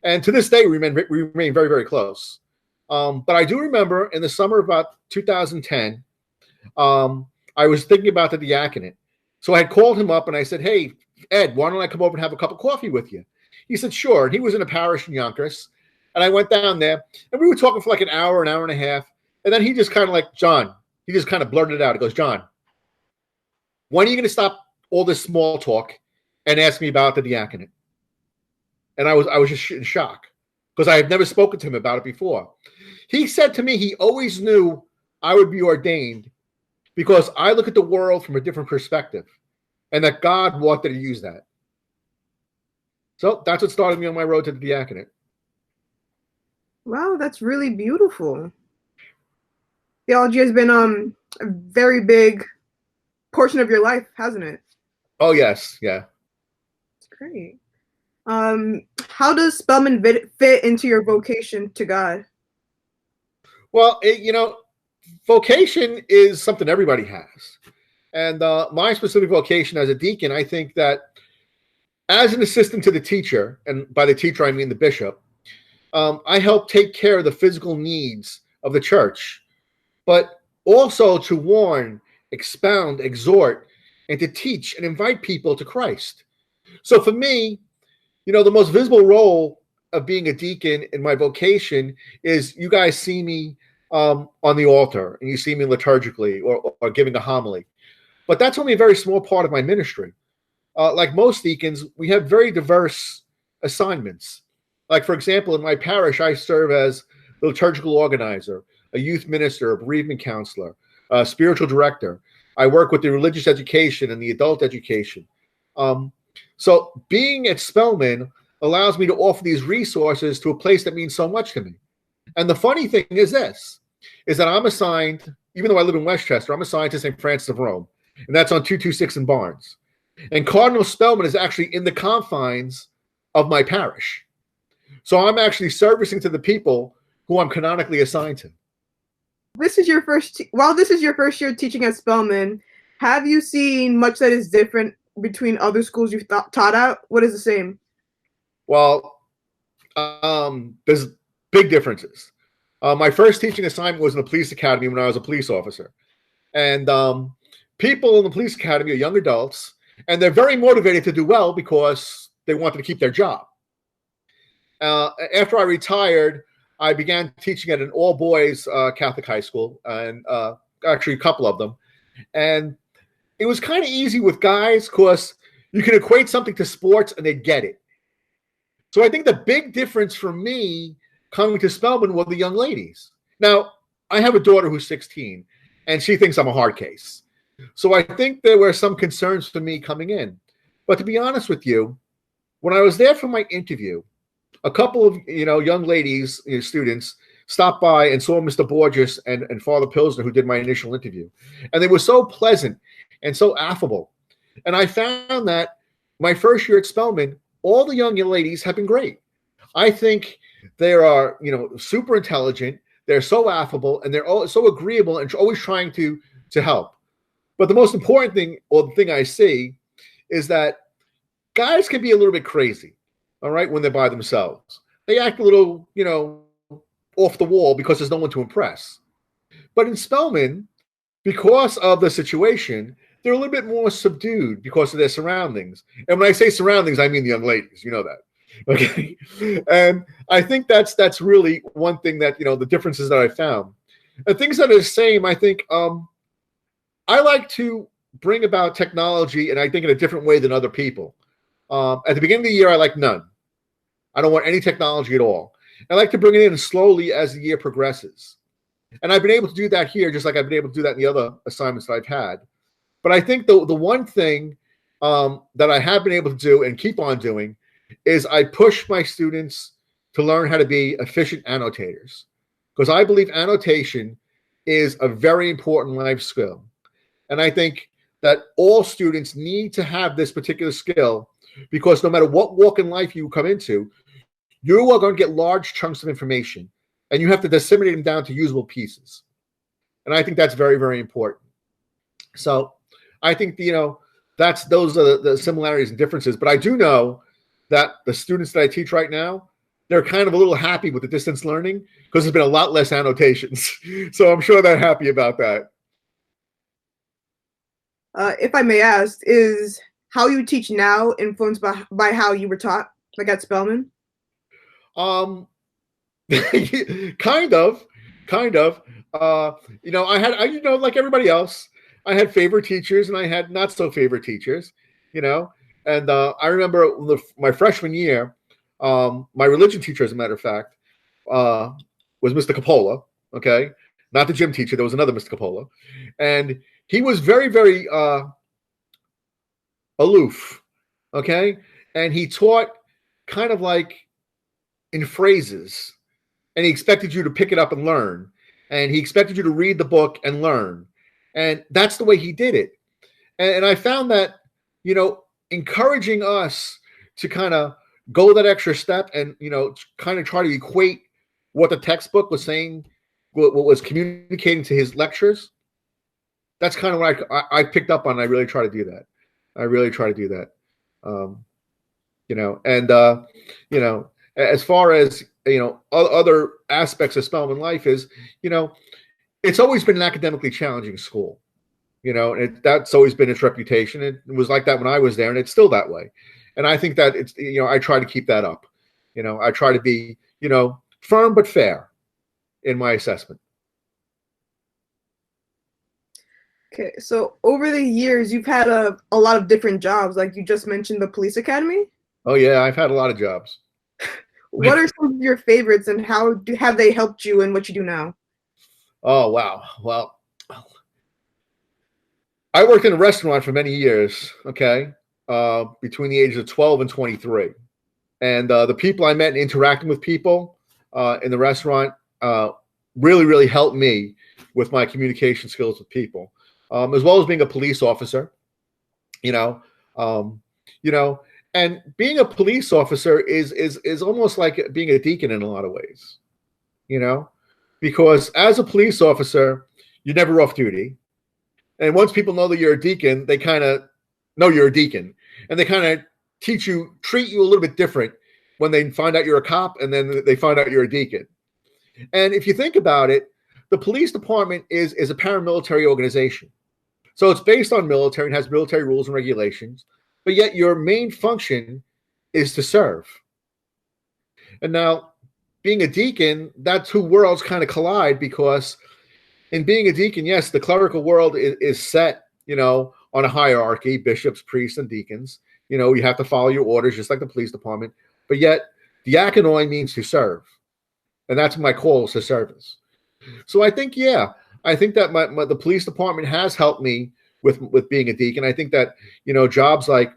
And to this day, we remain very, very close. But I do remember in the summer of about 2010, I was thinking about the diaconate. So I had called him up and I said, hey, Ed, why don't I come over and have a cup of coffee with you? He said, sure. And he was in a parish in Yonkers. And I went down there and we were talking for like an hour and a half. And then he just kind of he just kind of blurted it out. He goes, John, when are you going to stop all this small talk and ask me about the diaconate? And I was just in shock because I had never spoken to him about it before. He said to me he always knew I would be ordained because I look at the world from a different perspective and that God wanted to use that. So that's what started me on my road to the diaconate. Wow, that's really beautiful. Theology has been a very big portion of your life, hasn't it? Oh, yes. Yeah. It's great. How does Spellman fit into your vocation to God? Well, vocation is something everybody has. And my specific vocation as a deacon, I think that as an assistant to the teacher, and by the teacher I mean the bishop, I help take care of the physical needs of the church, but also to warn, expound, exhort, and to teach and invite people to Christ. So for me, the most visible role of being a deacon in my vocation is you guys see me on the altar and you see me liturgically or giving a homily. But that's only a very small part of my ministry. Like most deacons, we have very diverse assignments. Like, for example, in my parish, I serve as the liturgical organizer, a youth minister, a bereavement counselor, a spiritual director. I work with the religious education and the adult education. So being at Spellman allows me to offer these resources to a place that means so much to me. And the funny thing is this, is that I'm assigned, even though I live in Westchester, I'm assigned to St. Francis of Rome, and that's on 226 in Barnes. And Cardinal Spellman is actually in the confines of my parish. So I'm actually servicing to the people who I'm canonically assigned to. This is your first year teaching at Spellman. Have you seen much that is different between other schools you've taught at? What is the same? Well, there's big differences. My first teaching assignment was in a police academy when I was a police officer. And people in the police academy are young adults, and they're very motivated to do well because they wanted to keep their job. After I retired, I began teaching at an all-boys Catholic high school, and actually a couple of them. And it was kind of easy with guys because you can equate something to sports and they get it. So I think the big difference for me coming to Spellman were the young ladies. Now, I have a daughter who's 16, and she thinks I'm a hard case. So I think there were some concerns for me coming in. But to be honest with you, when I was there for my interview, a couple of young ladies, students, stopped by and saw Mr. Borges and Father Pilsner, who did my initial interview. And they were so pleasant and so affable. And I found that my first year at Spellman, all the young ladies have been great. I think they are, super intelligent. They're so affable, and they're all so agreeable and always trying to help. But the most important thing, or the thing I see, is that guys can be a little bit crazy, all right, when they're by themselves. They act a little, off the wall because there's no one to impress. But in Spellman, because of the situation, they're a little bit more subdued because of their surroundings. And when I say surroundings, I mean the young ladies. You know that. Okay. And I think that's really one thing that, the differences that I found. And things that are the same, I think, I like to bring about technology, and I think in a different way than other people. At the beginning of the year, I like none. I don't want any technology at all. I like to bring it in slowly as the year progresses. And I've been able to do that here, just like I've been able to do that in the other assignments that I've had. But I think the one thing that I have been able to do and keep on doing is I push my students to learn how to be efficient annotators. Because I believe annotation is a very important life skill. And I think that all students need to have this particular skill, because no matter what walk in life you come into, you are going to get large chunks of information, and you have to disseminate them down to usable pieces. And I think that's very, very important. So I think, those are the similarities and differences. But I do know that the students that I teach right now, they're kind of a little happy with the distance learning because there's been a lot less annotations. So I'm sure they're happy about that. If I may ask, is how you teach now influenced by how you were taught, like at Spellman? Kind of. I had like everybody else, I had favorite teachers and I had not so favorite teachers, and I remember my freshman year, my religion teacher, as a matter of fact, was Mr. Coppola. Okay. Not the gym teacher. There was another Mr. Coppola, and he was very, very aloof. Okay. And he taught kind of like in phrases, and he expected you to pick it up and learn. And he expected you to read the book and learn. And that's the way he did it. And I found that, encouraging us to kind of go that extra step and, kind of try to equate what the textbook was saying, what was communicating to his lectures. That's kind of what I picked up on. I really try to do that. As far as, other aspects of Spellman life is, it's always been an academically challenging school, and that's always been its reputation. It was like that when I was there, and it's still that way. And I think that it's, I try to keep that up, I try to be, firm but fair in my assessment. Okay, so over the years, you've had a lot of different jobs. Like you just mentioned the police academy. Oh yeah, I've had a lot of jobs. What are some of your favorites, and have they helped you in what you do now? Oh wow, well, I worked in a restaurant for many years. Okay, between the ages of 12 and 23, and the people I met and interacting with people in the restaurant really, really helped me with my communication skills with people, as well as being a police officer. And being a police officer is almost like being a deacon in a lot of ways, because as a police officer, you're never off duty. And once people know that you're a deacon, they kind of know you're a deacon, and they kind of treat you a little bit different when they find out you're a cop, and then they find out you're a deacon. And if you think about it, the police department is a paramilitary organization. So it's based on military and has military rules and regulations, but yet your main function is to serve. And now, being a deacon, that two worlds kind of collide, because in being a deacon, yes, the clerical world is set, on a hierarchy, bishops, priests, and deacons. You have to follow your orders, just like the police department. But yet, diakonoi means to serve. And that's my call, is to service. So I think, that the police department has helped me with being a deacon. I think that, jobs like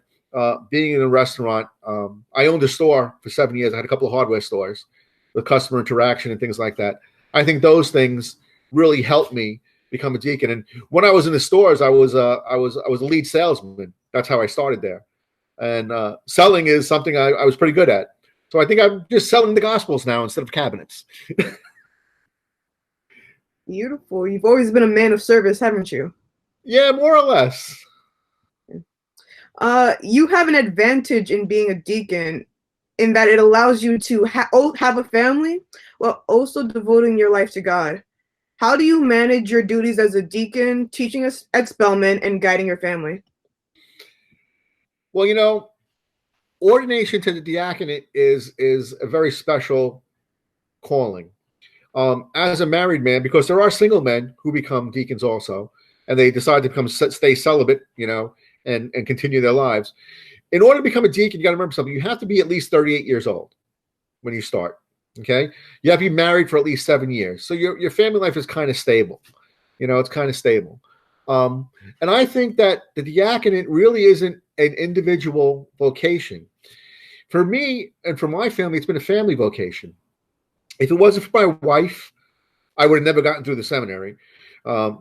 being in a restaurant, I owned a store for 7 years. I had a couple of hardware stores with customer interaction and things like that. I think those things really helped me become a deacon. And when I was in the stores, I was a lead salesman. That's how I started there. And selling is something I was pretty good at. So I think I'm just selling the Gospels now instead of cabinets. Beautiful. You've always been a man of service, haven't you? Yeah, more or less. You have an advantage in being a deacon in that it allows you to have a family while also devoting your life to God. How do you manage your duties as a deacon, teaching us at Spellman, and guiding your family? Well, ordination to the diaconate is a very special calling. As a married man, because there are single men who become deacons also, and they decide to stay celibate, and continue their lives. In order to become a deacon, you got to remember something. You have to be at least 38 years old when you start. Okay, you have to be married for at least 7 years, so your family life is kind of stable. It's kind of stable. And I think that the diaconate really isn't an individual vocation. For me and for my family, it's been a family vocation. If it wasn't for my wife, I would have never gotten through the seminary,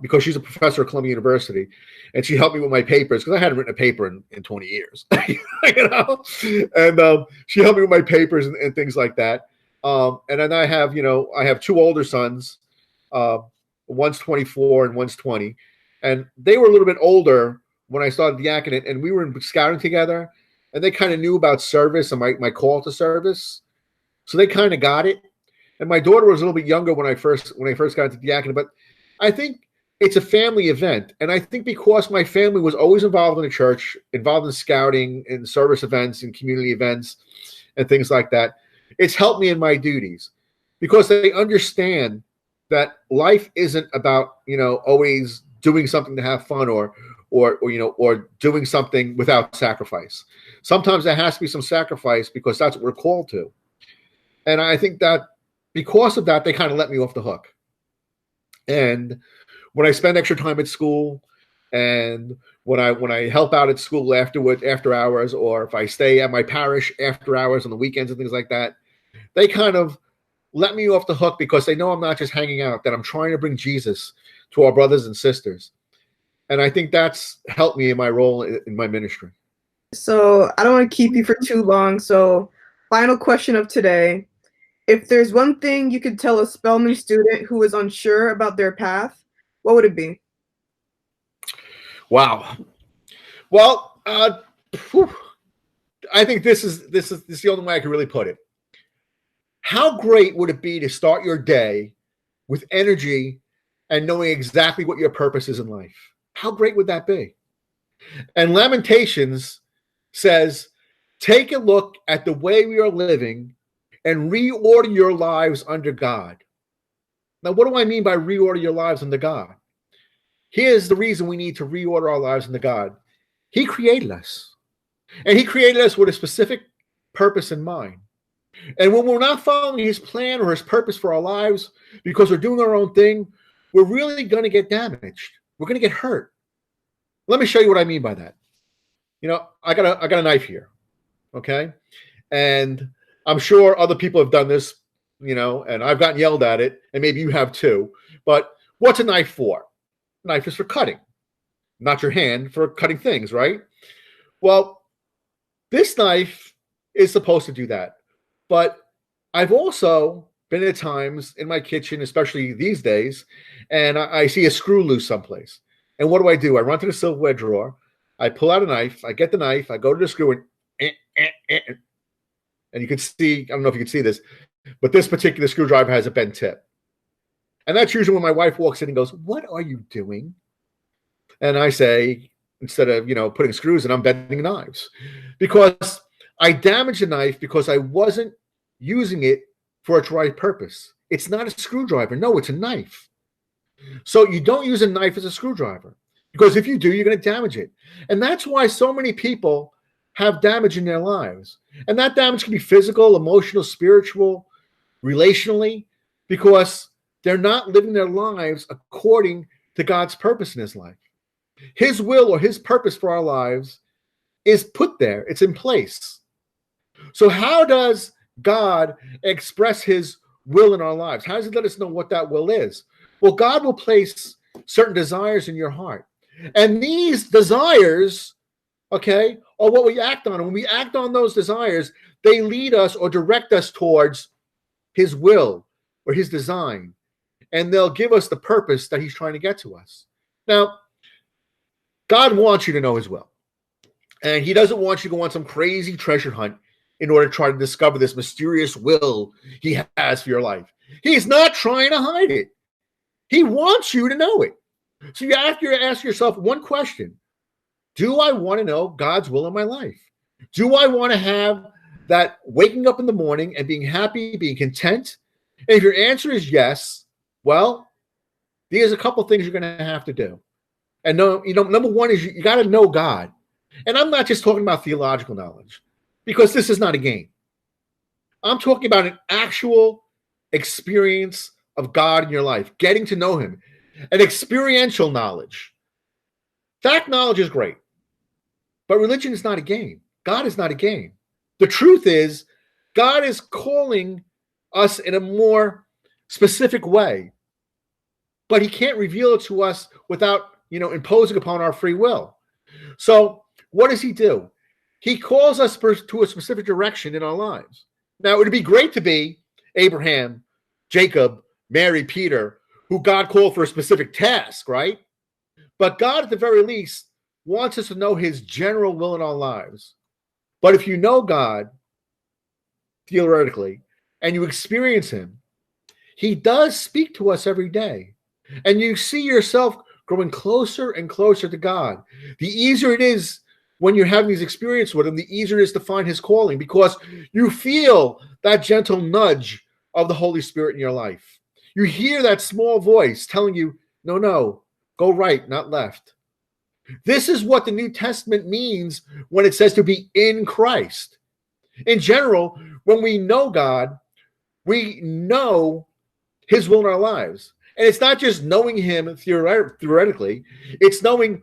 because she's a professor at Columbia University, and she helped me with my papers, because I hadn't written a paper in 20 years. And she helped me with my papers and things like that. And then I have two older sons. One's 24 and one's 20. And they were a little bit older when I started diaconate, and we were in scouting together, and they kind of knew about service and my call to service. So they kind of got it. And my daughter was a little bit younger when I first got into diaconate, but I think it's a family event. And I think because my family was always involved in the church, involved in scouting and service events and community events and things like that, it's helped me in my duties, because they understand that life isn't about, always doing something to have fun or doing something without sacrifice. Sometimes there has to be some sacrifice, because that's what we're called to. And I think that because of that, they kind of let me off the hook. And when I spend extra time at school, and when I help out at school after hours, or if I stay at my parish after hours on the weekends and things like that, they kind of let me off the hook, because they know I'm not just hanging out, that I'm trying to bring Jesus to our brothers and sisters. And I think that's helped me in my role in my ministry. So I don't want to keep you for too long. So final question of today. If there's one thing you could tell a Spellman student who is unsure about their path, what would it be? Wow. Well, I think this is the only way I can really put it. How great would it be to start your day with energy and knowing exactly what your purpose is in life? How great would that be? And Lamentations says, take a look at the way we are living and reorder your lives under God. Now, what do I mean by reorder your lives under God? Here's the reason we need to reorder our lives under God. He created us, and he created us with a specific purpose in mind. And when we're not following his plan or his purpose for our lives because we're doing our own thing, we're really going to get damaged. We're going to get hurt. Let me show you what I mean by that. You know, I got a knife here, okay? And I'm sure other people have done this, you know, and I've gotten yelled at it, and maybe you have too. But what's a knife for? A knife is for cutting, not your hand, for cutting things, right? Well, this knife is supposed to do that. But I've also been at times in my kitchen, especially these days, and I see a screw loose someplace. And what do? I run to the silverware drawer, I pull out a knife, I get the knife, I go to the screw, and you can see, I don't know if you can see this, but this particular screwdriver has a bent tip. And that's usually when my wife walks in and goes, "What are you doing?" And I say, instead of, you know, putting screws in, I'm bending knives. Because I damaged the knife because I wasn't using it for its right purpose. It's not a screwdriver. No, it's a knife. So you don't use a knife as a screwdriver, because if you do, you're going to damage it. And that's why so many people have damage in their lives. And that damage can be physical, emotional, spiritual, relationally, because they're not living their lives according to God's purpose in his life. His will or his purpose for our lives is put there. It's in place. So how does God express his will in our lives? How does he let us know what that will is? Well, God will place certain desires in your heart. And these desires, okay, are what we act on. And when we act on those desires, they lead us or direct us towards his will or his design. And they'll give us the purpose that he's trying to get to us. Now, God wants you to know his will. And he doesn't want you to go on some crazy treasure hunt in order to try to discover this mysterious will he has for your life. He's not trying to hide it. He wants you to know it. So you have to ask yourself one question. Do I want to know God's will in my life? Do I want to have that waking up in the morning and being happy, being content? And if your answer is yes, well, there's a couple things you're going to have to do. And number one is you got to know God. And I'm not just talking about theological knowledge, because this is not a game. I'm talking about an actual experience of God in your life, getting to know him, an experiential knowledge. Fact knowledge is great, but religion is not a game. God is not a game. The truth is, God is calling us in a more specific way, but he can't reveal it to us without, imposing upon our free will. So what does he do? He calls us to a specific direction in our lives. Now, it would be great to be Abraham, Jacob, Mary, Peter, who God called for a specific task, right? But God, at the very least, wants us to know his general will in our lives. But if you know God, theoretically, and you experience him, he does speak to us every day. And you see yourself growing closer and closer to God. The easier it is when you're having these experiences with him, the easier it is to find his calling, because you feel that gentle nudge of the Holy Spirit in your life. You hear that small voice telling you, no, go right, not left. This is what the New Testament means when it says to be in Christ. In general, when we know God, we know his will in our lives. And it's not just knowing him theoretically, it's knowing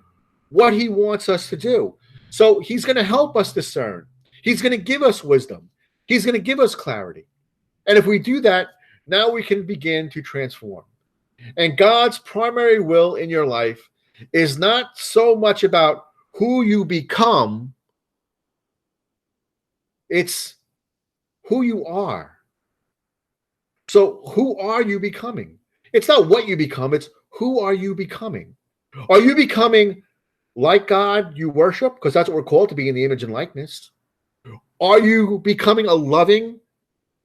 what he wants us to do. So he's going to help us discern. He's going to give us wisdom. He's going to give us clarity. And if we do that, now we can begin to transform. And God's primary will in your life is not so much about who you become, it's who you are. So who are you becoming? It's not what you become, it's who are you becoming? Are you becoming like God you worship? Because that's what we're called to be, in the image and likeness. Are you becoming a loving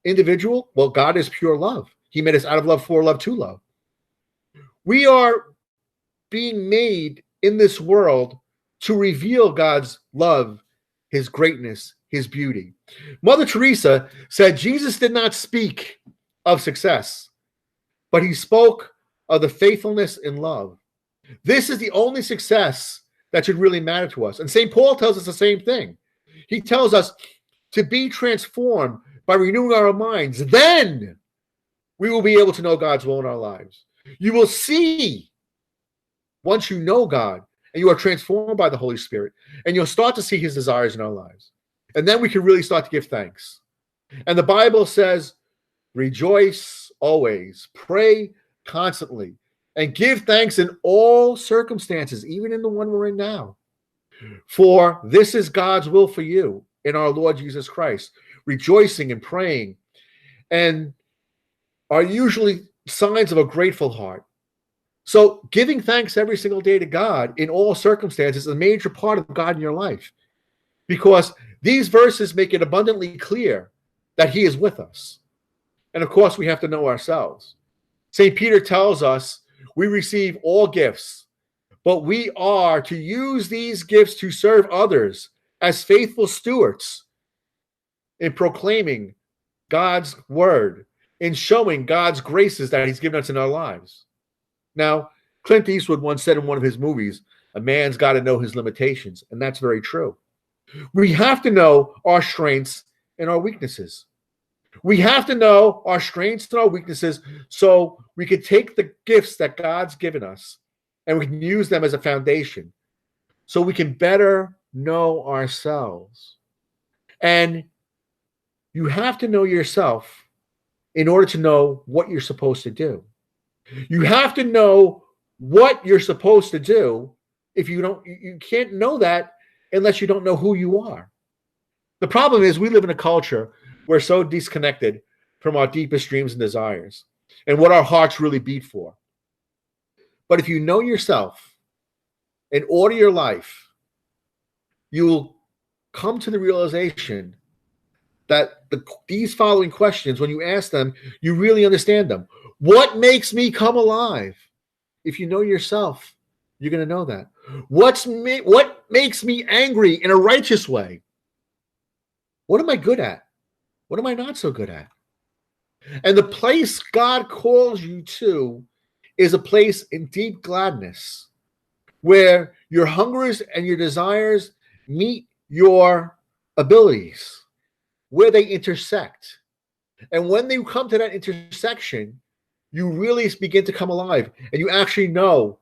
individual? Well, God is pure love. He made us out of love, for love, to love. We are being made in this world to reveal God's love his greatness, his beauty. Mother Teresa said Jesus did not speak of success, but he spoke of the faithfulness in love. This is the only success that should really matter to us. And St. Paul tells us the same thing. He tells us to be transformed by renewing our minds. Then we will be able to know God's will in our lives. You will see, once you know God and you are transformed by the Holy Spirit, and you'll start to see his desires in our lives. And then we can really start to give thanks. And the Bible says, rejoice always, pray constantly, and give thanks in all circumstances, even in the one we're in now. For this is God's will for you in our Lord Jesus Christ. Rejoicing and praying and are usually signs of a grateful heart. So giving thanks every single day to God in all circumstances is a major part of God in your life, because these verses make it abundantly clear that he is with us. And of course, we have to know ourselves. St. Peter tells us we receive all gifts, but we are to use these gifts to serve others as faithful stewards in proclaiming God's word, in showing God's graces that he's given us in our lives. Now, Clint Eastwood once said in one of his movies, a man's got to know his limitations, and that's very true. We have to know our strengths and our weaknesses. We have to know our strengths and our weaknesses so we can take the gifts that God's given us and we can use them as a foundation so we can better know ourselves. And you have to know yourself in order to know what you're supposed to do. You have to know what you're supposed to do. If you don't, you can't know that unless you don't know who you are. The problem is we live in a culture we're so disconnected from our deepest dreams and desires and what our hearts really beat for. But if you know yourself and order your life, you will come to the realization that these following questions, when you ask them, you really understand them. What makes me come alive? If you know yourself, you're going to know that. What makes me angry in a righteous way? What am I good at? What am I not so good at? And the place God calls you to is a place in deep gladness, where your hungers and your desires meet your abilities, where they intersect. And when they come to that intersection, you really begin to come alive, and you actually know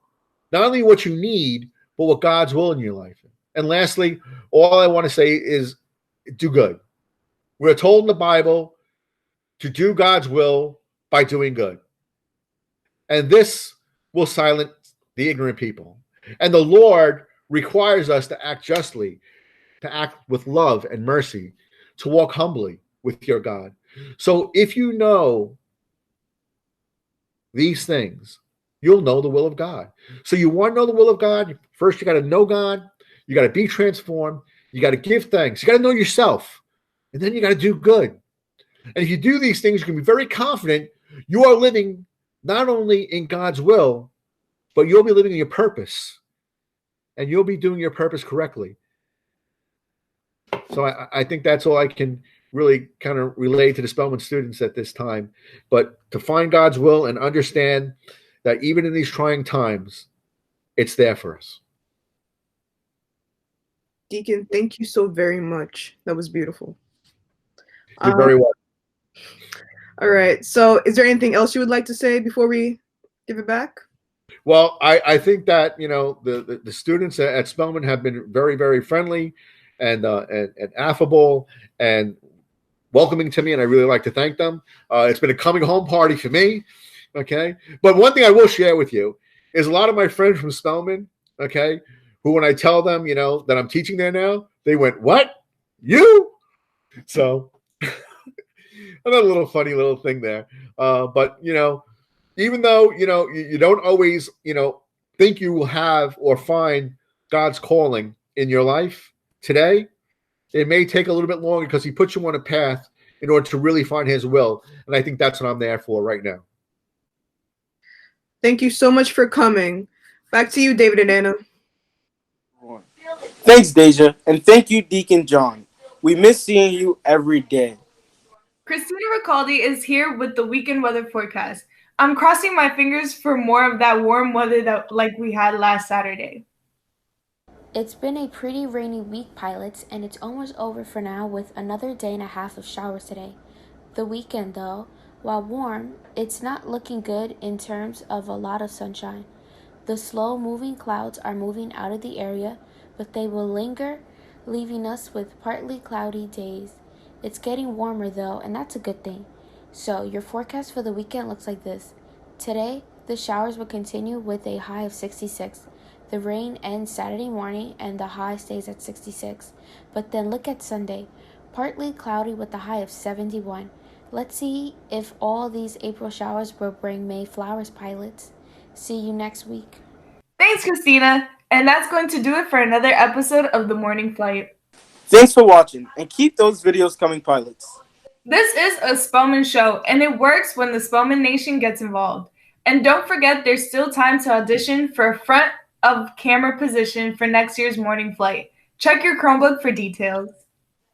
not only what you need, but what God's will in your life. And lastly, all I want to say is do good. We're told in the Bible to do God's will by doing good. And this will silence the ignorant people. And the Lord requires us to act justly, to act with love and mercy, to walk humbly with your God. So if you know these things, you'll know the will of God. So you want to know the will of God? First, you got to know God. You got to be transformed. You got to give thanks. You got to know yourself. And then you got to do good. And if you do these things, you can be very confident you are living not only in God's will, but you'll be living in your purpose. And you'll be doing your purpose correctly. So I think that's all I can really kind of relay to the Spellman students at this time. But to find God's will and understand that even in these trying times, it's there for us. Deacon, thank you so very much. That was beautiful. You're very welcome. All right. So is there anything else you would like to say before we give it back? Well, I think that, you know, the students at Spellman have been very, very friendly and affable and welcoming to me, and I really like to thank them. It's been a coming home party for me, okay? But one thing I will share with you is a lot of my friends from Spellman, okay, who when I tell them, you know, that I'm teaching there now, they went, "What? You?" So another little funny little thing there. But, you know, even though, you know, you don't always, you know, think you will have or find God's calling in your life today, it may take a little bit longer because he puts you on a path in order to really find his will. And I think that's what I'm there for right now. Thank you so much for coming. Back to you, David and Anna. Thanks, Deja, and thank you, Deacon John. We miss seeing you every day. Christina Recalde is here with the weekend weather forecast. I'm crossing my fingers for more of that warm weather that like we had last Saturday. It's been a pretty rainy week, pilots, and it's almost over for now with another day and a half of showers today. The weekend, though, while warm, it's not looking good in terms of a lot of sunshine. The slow-moving clouds are moving out of the area, but they will linger, leaving us with partly cloudy days. It's getting warmer, though, and that's a good thing. So, your forecast for the weekend looks like this. Today, the showers will continue with a high of 66. The rain ends Saturday morning, and the high stays at 66. But then look at Sunday. Partly cloudy with a high of 71. Let's see if all these April showers will bring May flowers, pilots. See you next week. Thanks, Christina. And that's going to do it for another episode of The Morning Flight. Thanks for watching, and keep those videos coming, pilots. This is a Spellman show, and it works when the Spellman Nation gets involved. And don't forget, there's still time to audition for a front of camera position for next year's morning flight. Check your Chromebook for details.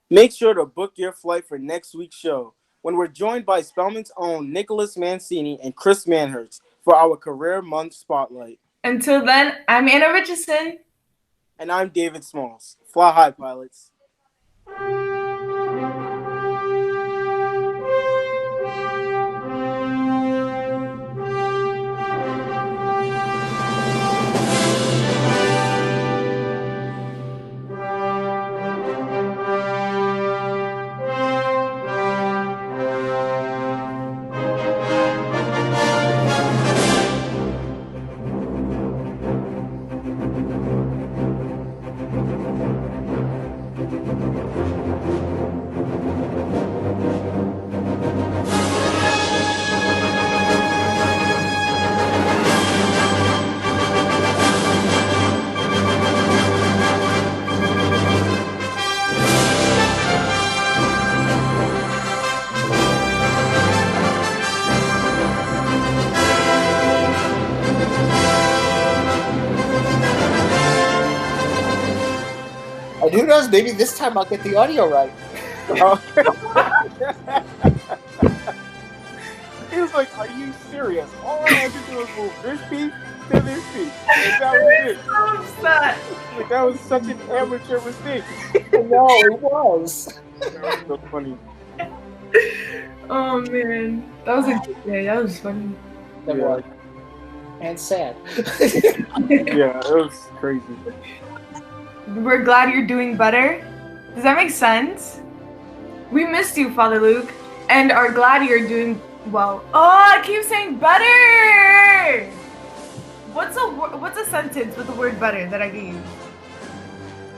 Make sure to book your flight for next week's show, when we're joined by Spellman's own Nicholas Mancini and Chris Manhurst for our Career Month Spotlight. Until then, I'm Anna Richardson. And I'm David Smalls. Fly high, pilots. And who knows, maybe this time I'll get the audio right. He was like, are you serious? All I had to do was move this piece to this piece. And that was it. I'm upset. Like, that was such an amateur mistake. No, it was. That was so funny. Oh, man. That was a good day. That was funny. That was. And sad. Yeah, it was crazy. We're glad you're doing better. Does that make sense? We missed you, Father Luke, and are glad you're doing well. Oh, I keep saying better! What's a sentence with the word better that I can use?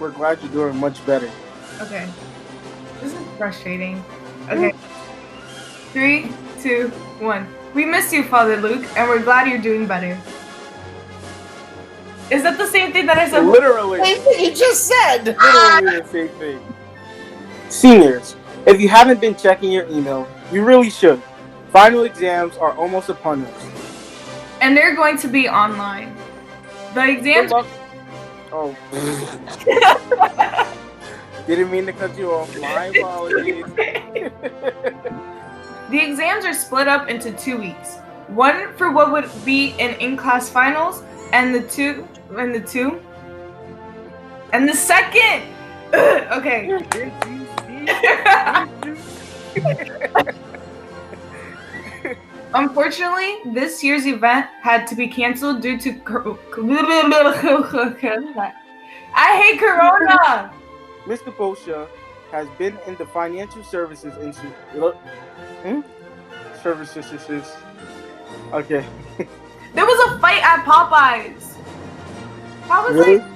We're glad you're doing much better. Okay. This is frustrating. Okay. 3, 2, 1. We missed you, Father Luke, and we're glad you're doing better. Is that the same thing that I said? Literally. Same thing you just said. Literally the same thing. Seniors, if you haven't been checking your email, you really should. Final exams are almost upon us. And they're going to be online. The exams... Oh. Didn't mean to cut you off. My apologies. The exams are split up into 2 weeks. One for what would be an in-class finals, and the second. Okay. Unfortunately, this year's event had to be canceled due to I hate Corona. Mr. Boccia has been in the financial services industry. Services. Okay. There was a fight at Popeyes. I was Really? like,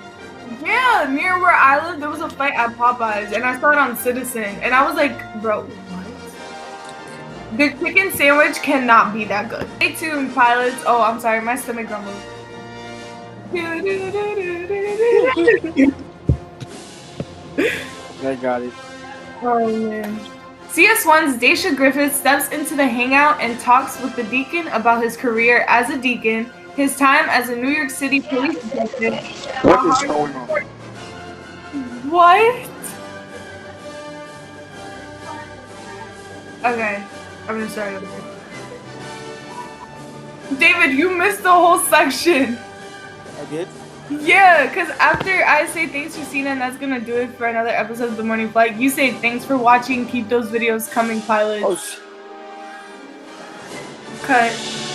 yeah, near where I live, there was a fight at Popeyes, and I saw it on Citizen, and I was like, bro, what? The chicken sandwich cannot be that good. Stay tuned, pilots. Oh, I'm sorry, my stomach grumbled. I got it. Oh, man. CS1's Dasha Griffiths steps into the hangout and talks with the deacon about his career as a deacon, his time as a New York City police detective. What is going on? What? Okay, I'm gonna start over. David, you missed the whole section. I did? Yeah, because after I say thanks for seeing, and that's gonna do it for another episode of The Morning Flight, you say thanks for watching, keep those videos coming, pilots. Oh, Cut.